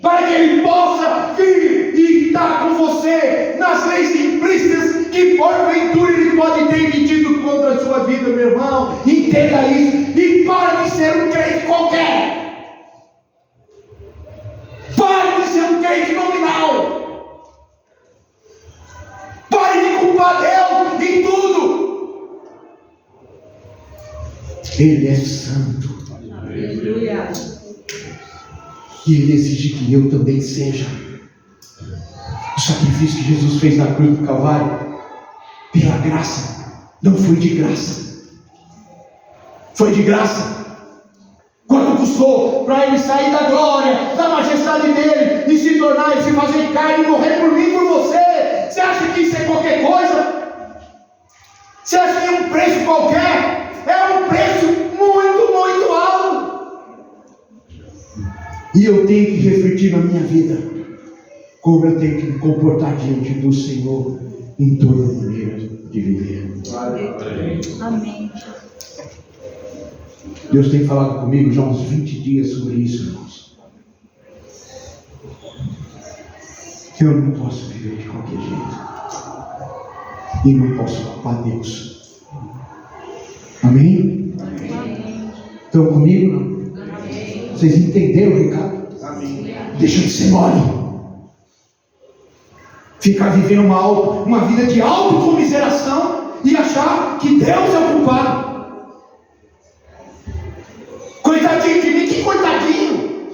para que Ele possa vir e estar com você nas leis implícitas que porventura Ele pode ter emitido contra a sua vida, meu irmão. Entenda isso e para de ser um crente qualquer. Pare de ser um crente nominal. Pare de culpar Deus em tudo. Ele é santo. Aleluia. E Ele exige que eu também seja. O sacrifício que Jesus fez na cruz do Calvário, pela graça, não foi de graça. Foi de graça. Quanto custou para Ele sair da glória, da majestade dEle e se tornar e se fazer carne e morrer por mim e por você? Você acha que isso é qualquer coisa? Você acha que é um preço qualquer? É um preço muito, muito alto. E eu tenho que refletir na minha vida como eu tenho que me comportar diante do Senhor em toda maneira de viver. Amém. Deus tem falado comigo já há uns 20 dias sobre isso, irmãos. Eu não posso viver de qualquer jeito. E não posso culpar Deus. Amém? Amém. Estão comigo? Não? Amém. Vocês entenderam o recado? Amém. Deixa de ser mole. Ficar vivendo uma vida de autocomiseração e achar que Deus é o culpado. Coitadinho de mim, que coitadinho.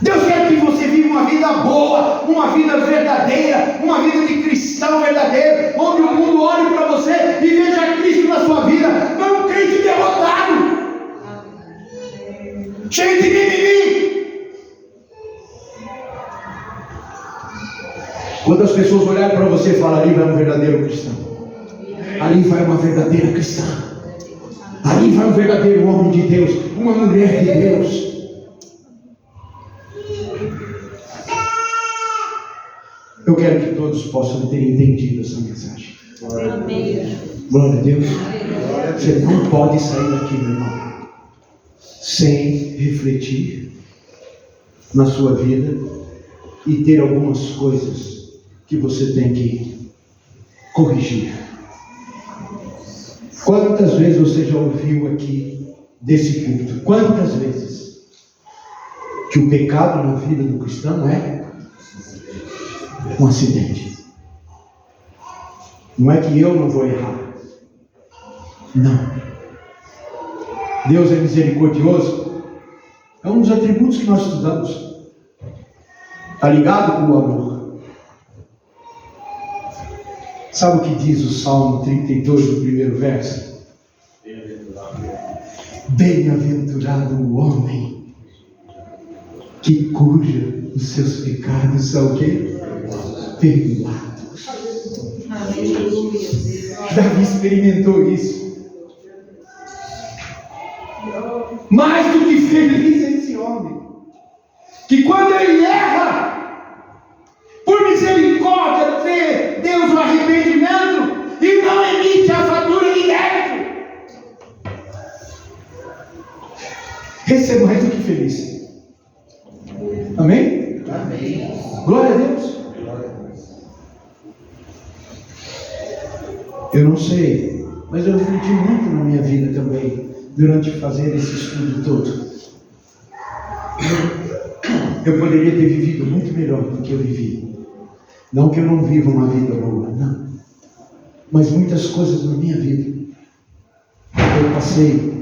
Deus quer que você viva uma vida boa, uma vida verdadeira, uma vida de cristão verdadeiro, onde o mundo olhe para você e veja Cristo na sua vida, não um crente derrotado, cheio de mimimi. Quando as pessoas olharem para você e falarem, ali vai um verdadeiro cristão, ali vai uma verdadeira cristã, ali vai um verdadeiro homem de Deus, uma mulher de Deus. Eu quero que todos possam ter entendido essa mensagem. Amém. Glória a Deus. Você não pode sair daqui, meu irmão, sem refletir na sua vida e ter algumas coisas que você tem que corrigir. Quantas vezes você já ouviu aqui desse culto? Quantas vezes? Que o pecado na vida do cristão é um acidente. Não é que eu não vou errar. Não. Deus é misericordioso. É um dos atributos que nós estudamos. Está ligado com o amor. Sabe o que diz o Salmo 32, no primeiro verso? Bem-aventurado o homem cuja os seus pecados são o quê? Perdoados. Davi experimentou isso. Mais do que feliz é esse homem, que quando ele erra, por misericórdia, vê Deus no arrependimento e não emite a fatura direto. Esse é mais do que feliz. Amém? Amém. Glória a Deus. Eu não sei, mas eu refleti muito na minha vida também, durante fazer esse estudo todo. Eu poderia ter vivido muito melhor do que eu vivi. Não que eu não viva uma vida boa, não. Mas muitas coisas na minha vida eu passei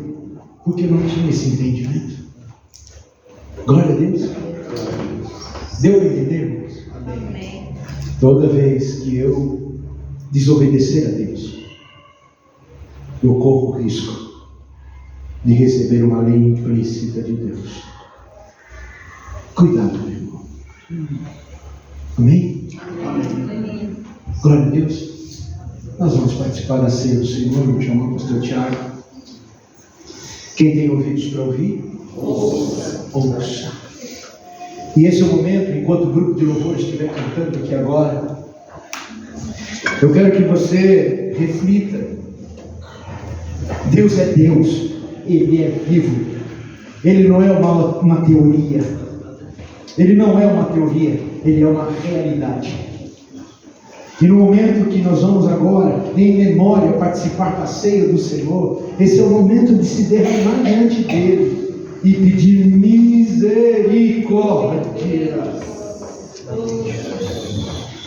porque não tinha esse entendimento. Glória a Deus. Deu a entender? Amém. Toda vez que eu desobedecer a Deus, eu corro o risco de receber uma lei implícita de Deus. Cuidado, meu irmão. Amém? Amém. Glória a Deus. Nós vamos participar da ceia do Senhor. Me chama o pastor Tiago. Quem tem ouvidos para ouvir, ouça. E esse é o momento, enquanto o grupo de louvor estiver cantando aqui agora, eu quero que você reflita. Deus é Deus, Ele é vivo, Ele não é uma teoria, Ele não é uma teoria, Ele é uma realidade. E no momento que nós vamos agora, em memória, participar da ceia do Senhor, esse é o momento de se derramar diante dEle e pedir misericórdia.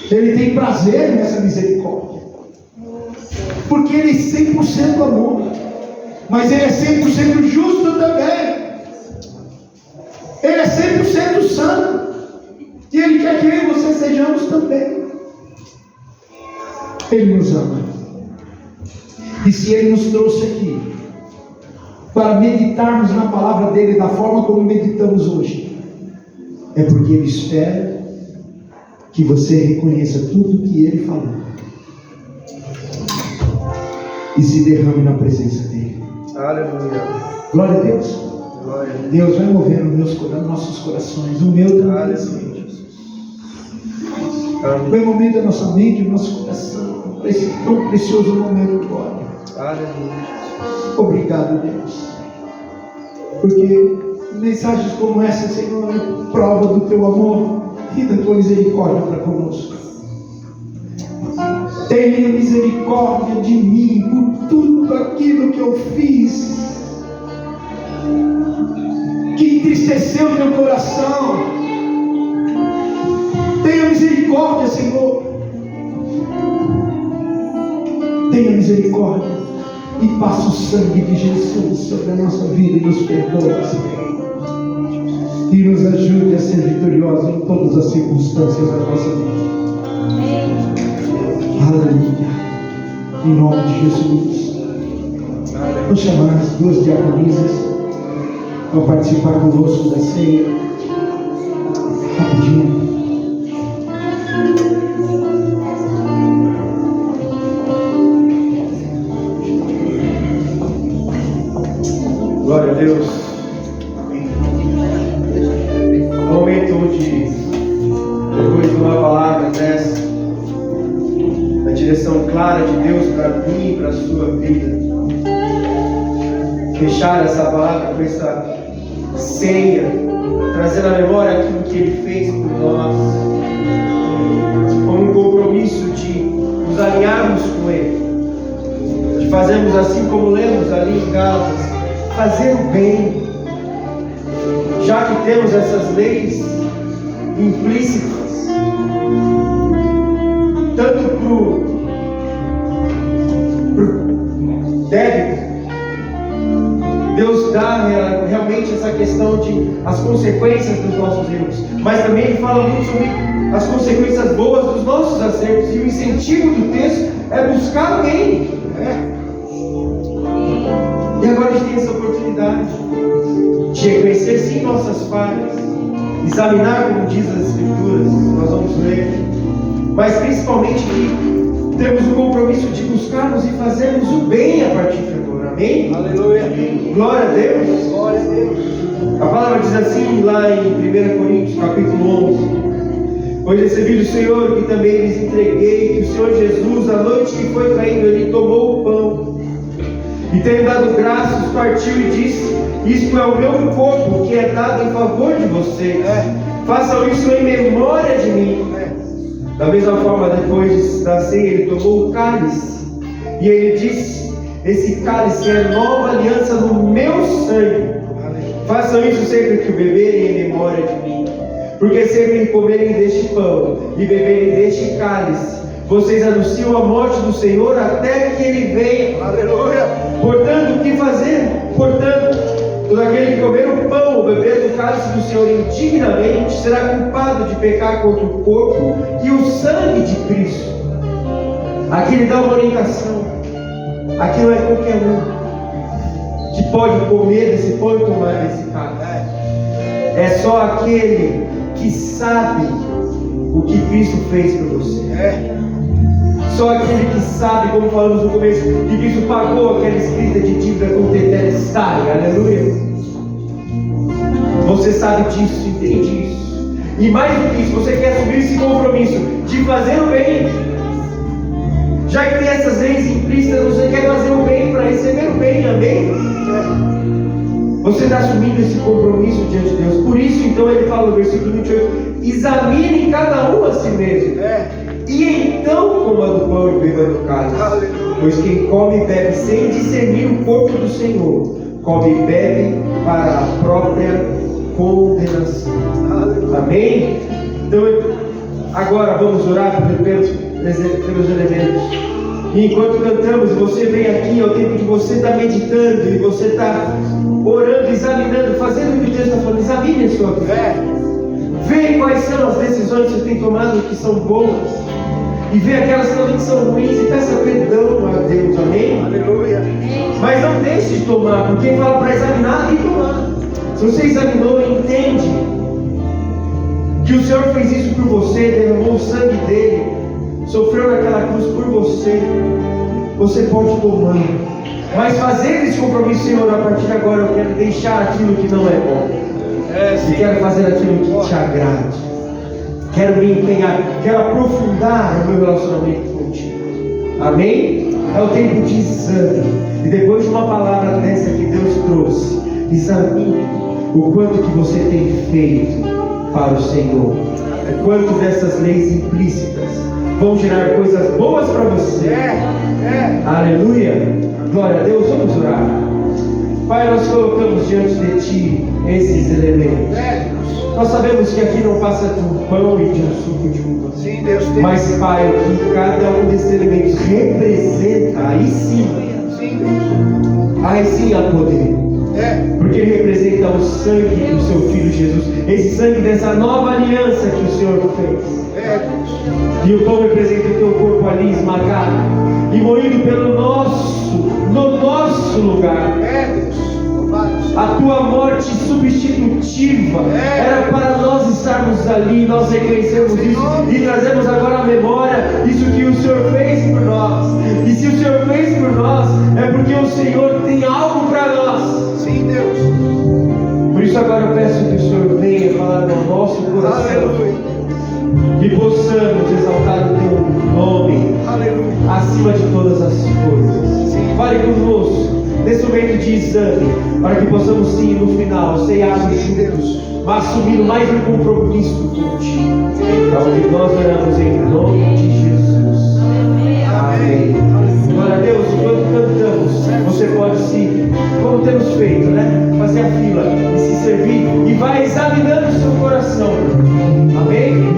Ele tem prazer nessa misericórdia, porque Ele é 100% amor, mas Ele é 100% justo também. Ele é 100% santo, e Ele quer que eu e você sejamos também. Ele nos ama, e se Ele nos trouxe aqui para meditarmos na palavra dEle da forma como meditamos hoje, é porque Ele espera que você reconheça tudo que Ele falou e se derrame na presença dEle. Aleluia. Glória a Deus. Glória a Deus. Deus vai mover nos nossos corações, o meu também. Aleluia, Jesus. Vai mover da nossa mente, do nosso coração, para esse tão precioso momento agora. Aleluia. Obrigado, Deus, porque mensagens como essa, Senhor, é prova do Teu amor e da Tua misericórdia para conosco. Tenha misericórdia de mim por tudo aquilo que eu fiz, que entristeceu Teu coração. Tenha misericórdia, Senhor. Tenha misericórdia e passa o sangue de Jesus sobre a nossa vida e nos perdoa, Senhor, e nos ajude a ser vitoriosos em todas as circunstâncias da nossa vida. Aleluia. Em nome de Jesus. Vou chamar as duas diaconisas para participar conosco da ceia. Rapidinho. Glória a Deus. No momento onde, depois de uma palavra dessa, a direção clara de Deus para mim e para a sua vida, fechar essa palavra com essa ceia, trazendo à memória aquilo que Ele fez por nós, como um compromisso de nos alinharmos com Ele, de que fazemos assim como lemos ali em Gálatas, fazer o bem, já que temos essas leis implícitas, tanto para o débito. Deus dá realmente essa questão de as consequências dos nossos erros, mas também Ele fala muito sobre as consequências boas dos nossos acertos, e o incentivo do texto é buscar o bem. E agora a gente tem essa oportunidade de reconhecer sim nossas falhas, examinar, como diz as Escrituras, nós vamos ler, mas principalmente que temos o compromisso de buscarmos e fazermos o bem a partir de agora. Amém? Aleluia. Glória a Deus. Glória a Deus. A palavra diz assim lá em 1 Coríntios capítulo 11: pois recebi do Senhor que também lhes entreguei, que o Senhor Jesus, à noite que foi traído, Ele tomou o pão e, tendo dado graças, partiu e disse: isto é o meu corpo, que é dado em favor de vocês. Façam isso em memória de mim. Da mesma forma, depois da ceia, Ele tomou o cálice e Ele disse: esse cálice é nova aliança no meu sangue. Façam isso sempre que o beberem em memória de mim. Porque sempre que comerem deste pão e beberem deste cálice, vocês anunciam a morte do Senhor até que Ele venha. Aleluia. Portanto, o que fazer? Portanto, todo aquele que comer o pão ou beber do cálice do Senhor indignamente será culpado de pecar contra o corpo e o sangue de Cristo. Aqui Ele dá uma orientação. Aqui não é qualquer um que pode comer desse pão e tomar desse cálice. É só aquele que sabe o que Cristo fez por você. Só aquele que sabe, como falamos no começo, que Cristo pagou aquela escrita de dívida com tetelestai. Aleluia. Você sabe disso, entende isso. E mais do que isso, você quer assumir esse compromisso de fazer o bem. Já que tem essas leis implícitas, você quer fazer o bem para receber o bem, amém? Você está assumindo esse compromisso diante de Deus. Por isso, então, Ele fala no versículo 28: examinem cada um a si mesmo. E então coma do pão e beba do cálice. Pois quem come e bebe sem discernir o corpo do Senhor, come e bebe para a própria condenação. Amém? Então, agora vamos orar pelos elementos. E enquanto cantamos, você vem aqui, é o tempo de você estar meditando e você está orando, examinando, fazendo o que Deus está falando. Examine a sua vida. Vê quais são as decisões que você tem tomado que são boas, e vê aquelas que são ruins, e peça perdão a Deus. Amém? Aleluia. Mas não deixe de tomar, porque Ele fala para examinar e tomar. Se você examinou e entende que o Senhor fez isso por você, derramou o sangue dele, sofreu naquela cruz por você, você pode tomar. Mas fazer esse compromisso, Senhor, a partir de agora eu quero deixar aquilo que não é bom. E quero fazer aquilo que te agrade. Quero me empenhar, quero aprofundar o meu relacionamento contigo. Amém? É o tempo de exame. E depois de uma palavra dessa que Deus trouxe, examine o quanto que você tem feito para o Senhor. O quanto dessas leis implícitas vão gerar coisas boas para você. Aleluia. Glória a Deus. Vamos orar. Pai, nós colocamos diante de Ti esses elementos. Nós sabemos que aqui não passa de um pão e de um suco de uva. Sim, Deus tem. Mas, Pai, o que cada um desses elementos representa, aí sim há poder. Porque ele representa o sangue do seu Filho Jesus. Esse sangue dessa nova aliança que o Senhor fez. E o pão representa o teu corpo ali esmagado e moído no nosso lugar. A tua morte substitutiva era para nós estarmos ali. Nós reconhecemos isso e trazemos agora à memória isso que o Senhor fez por nós. E se o Senhor fez por nós, é porque o Senhor tem algo para nós. Sim, Deus. Por isso agora eu peço que o Senhor venha falar no nosso coração. Que possamos exaltar o teu nome acima de todas as coisas. Fale conosco nesse momento de exame, para que possamos sim no final ceiar juntos, mas assumindo mais um compromisso contigo. É o que nós oramos em nome de Jesus. Amém. Glória a Deus. Enquanto cantamos. coração. Amém?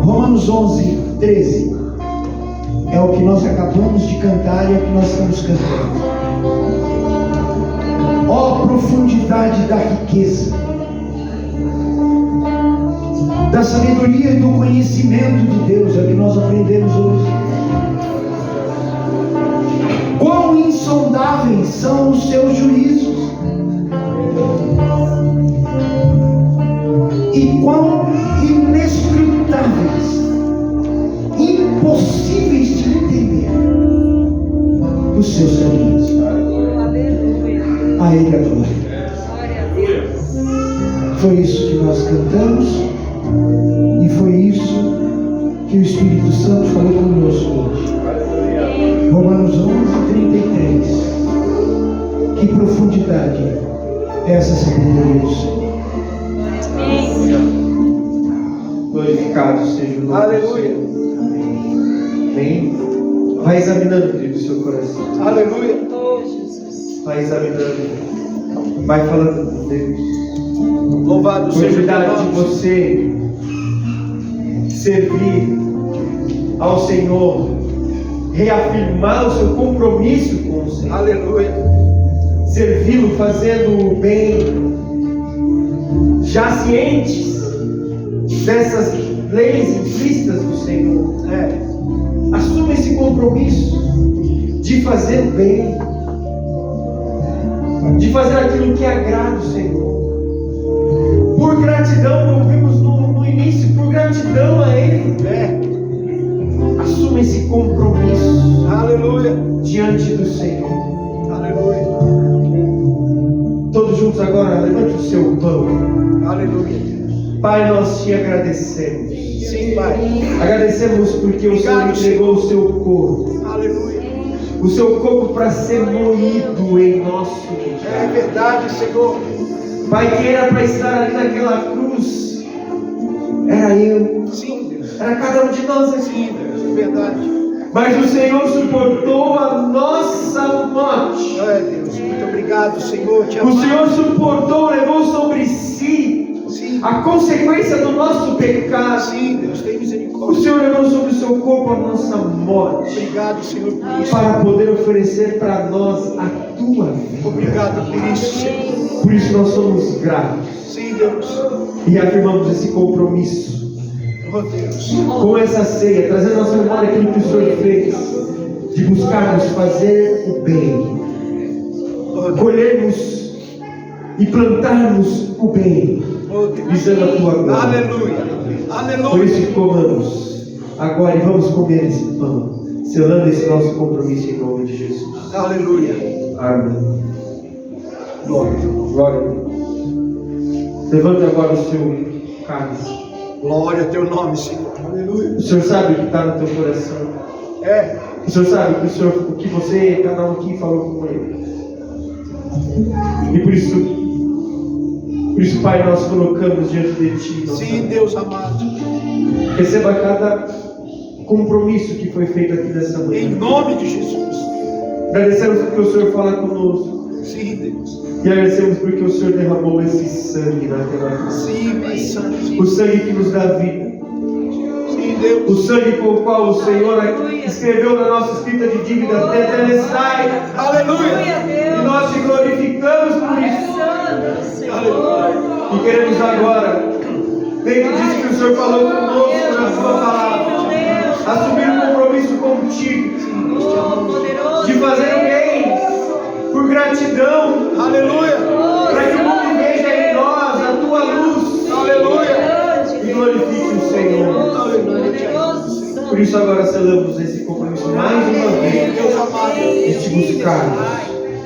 Romanos 11, 13 é o que nós acabamos de cantar e é o que nós estamos cantando. Ó profundidade da riqueza, da sabedoria e do conhecimento de Deus, é o que nós aprendemos hoje. Quão insondáveis são os seus juízos, e quão inescrutáveis, impossíveis de entender os seus caminhos. A Ele a glória. Foi isso que nós cantamos e foi isso que o Espírito Santo falou conosco hoje. Romanos 11:33. Que profundidade é essa sabedoria do Senhor? Glorificado Glorificado seja o nome Aleluia. do Senhor. Amém. Vai examinando, querido, o seu coração. Aleluia. Oh, Jesus. Vai examinando. Vai falando com Deus. Louvado seja o Possibilidade de nome. você servir ao Senhor, reafirmar o seu compromisso com o Senhor, Aleluia. servi-lo fazendo o bem, já cientes dessas leis implícitas do Senhor. Assuma esse compromisso de fazer o bem, de fazer aquilo que agrada o Senhor. Por gratidão, como vimos no início, por gratidão a Ele. Assuma esse compromisso. Aleluia. Diante do Senhor. Aleluia. Todos juntos agora, levante o seu pão. Aleluia. Pai, nós te agradecemos. Sim, Pai. Agradecemos porque o Senhor entregou o seu corpo. Aleluia. O seu corpo para ser moído em nosso lugar. É verdade, Senhor. Pai, que era para estar ali naquela cruz, era eu, Sim, Deus. era cada um de nós aqui. Sim, Deus. É verdade. Mas o Senhor suportou a nossa morte. Deus. Muito obrigado, Senhor. Te O amamos. Senhor suportou, levou sobre si Sim. a consequência do nosso pecado. Sim, Deus. Tem O misericórdia. Senhor levou sobre o seu corpo a nossa morte, Obrigado, Senhor, por isso. para poder oferecer para nós a tua vida. Obrigado por isso, Senhor. Por isso nós somos gratos Sim, Deus. e afirmamos esse compromisso Oh, Deus. com essa ceia, trazendo à nossa memória aquilo que o Senhor fez, de buscarmos fazer o bem, Oh, Deus. colhermos e plantarmos o bem, Oh, Deus. visando a tua glória. Aleluia. Por Aleluia. isso que comamos agora e vamos comer esse pão, selando esse nosso compromisso em nome de Jesus. Aleluia. Amém. Glória a Deus. Levante agora o seu cálice. Glória ao teu nome, Senhor. Aleluia. O Senhor sabe o que está no teu coração. O Senhor sabe o que você, cada um aqui, falou com Ele. E por isso, Pai, nós colocamos diante de Ti. Sim, Deus amado. Receba cada compromisso que foi feito aqui nessa manhã. Em nome de Jesus. Agradecemos porque o Senhor fala conosco. Sim, Deus. E agradecemos porque o Senhor derramou esse sangue naquela cruz. Sim, Pai Santo. O sangue que nos dá vida. Sim, Deus. O sangue com o qual o Senhor escreveu na nossa escrita de dívida tetelestai. Aleluia. E nós te glorificamos por isso. E queremos agora, dentro disso que o Senhor falou conosco na sua palavra, assumir um compromisso contigo de fazer o bem por gratidão. Aleluia. Para que o mundo veja em nós a tua luz. Aleluia. E glorifique o Senhor. Por isso agora selamos esse compromisso mais uma vez Deus amado. de te buscarmos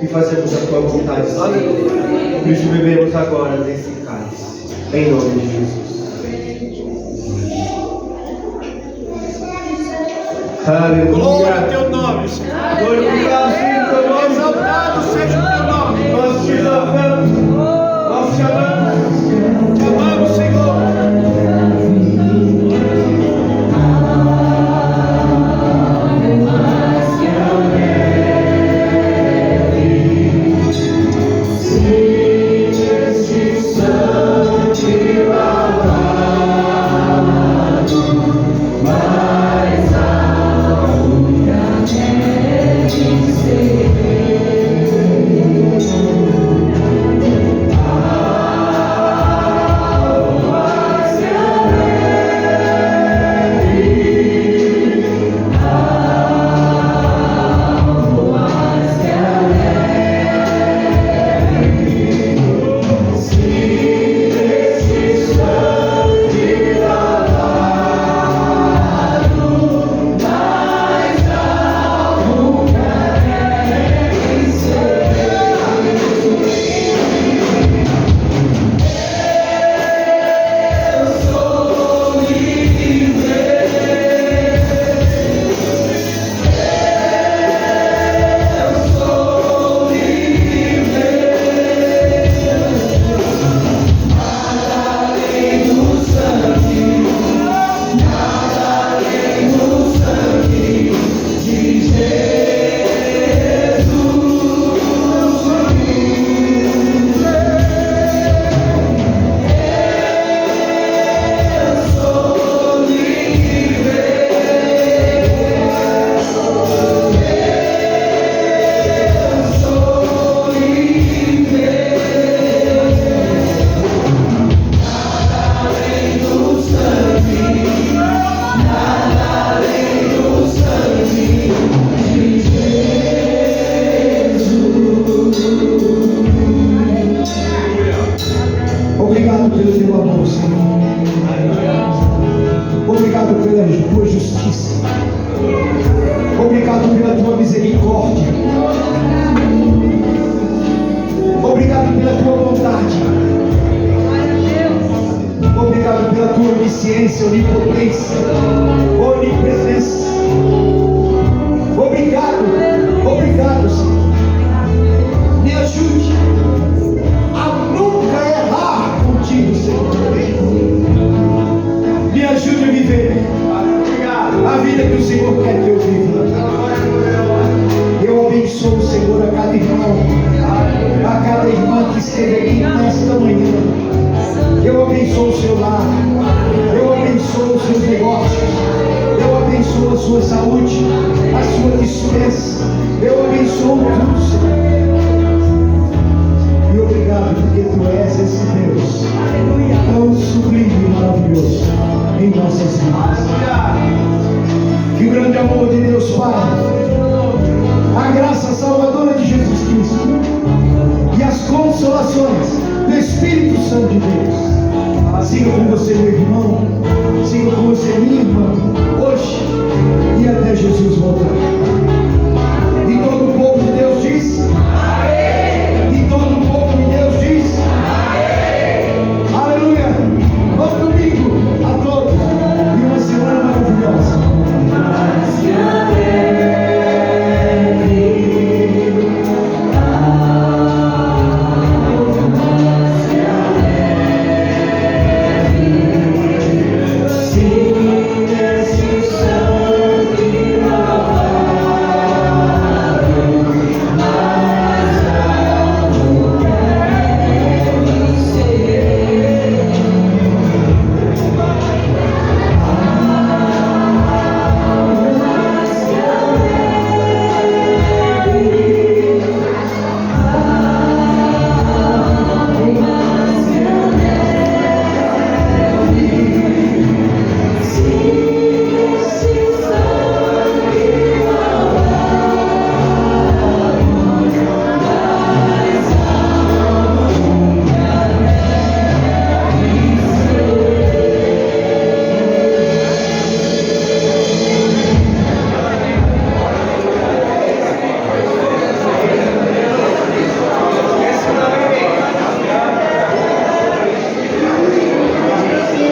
e fazermos a tua vontade, Senhor. Por isso bebemos agora desse cálice, em nome de Jesus. Aleluia. Glória ao teu nome, Senhor. Glorificado seja o teu nome. Exaltado seja o teu nome. Nós te louvamos, nós te amamos. Te amamos, Senhor. Mas a única é de ser. teu amor, Senhor. Obrigado pela tua justiça. Obrigado pela tua misericórdia. Obrigado pela tua bondade. Obrigado pela tua onisciência, onipotência, onipresença. Obrigado, obrigado, Senhor. Me ajude a nunca errar contigo, Senhor. Me ajude a viver a vida que o Senhor quer que eu viva. Eu abençoo, Senhor, a cada irmão, a cada irmã que esteve aqui nesta manhã. Eu abençoo o seu lar, eu abençoo os seus negócios, eu abençoo a sua saúde, a sua dispensa, eu abençoo tudo, Senhor. E obrigado porque tu és esse Deus tão sublime e maravilhoso em nossas vidas. Que o grande amor de Deus Pai, a graça salvadora de Jesus Cristo e as consolações do Espírito Santo de Deus siga com você, meu irmão, siga com você, minha irmã, hoje e até Jesus voltar.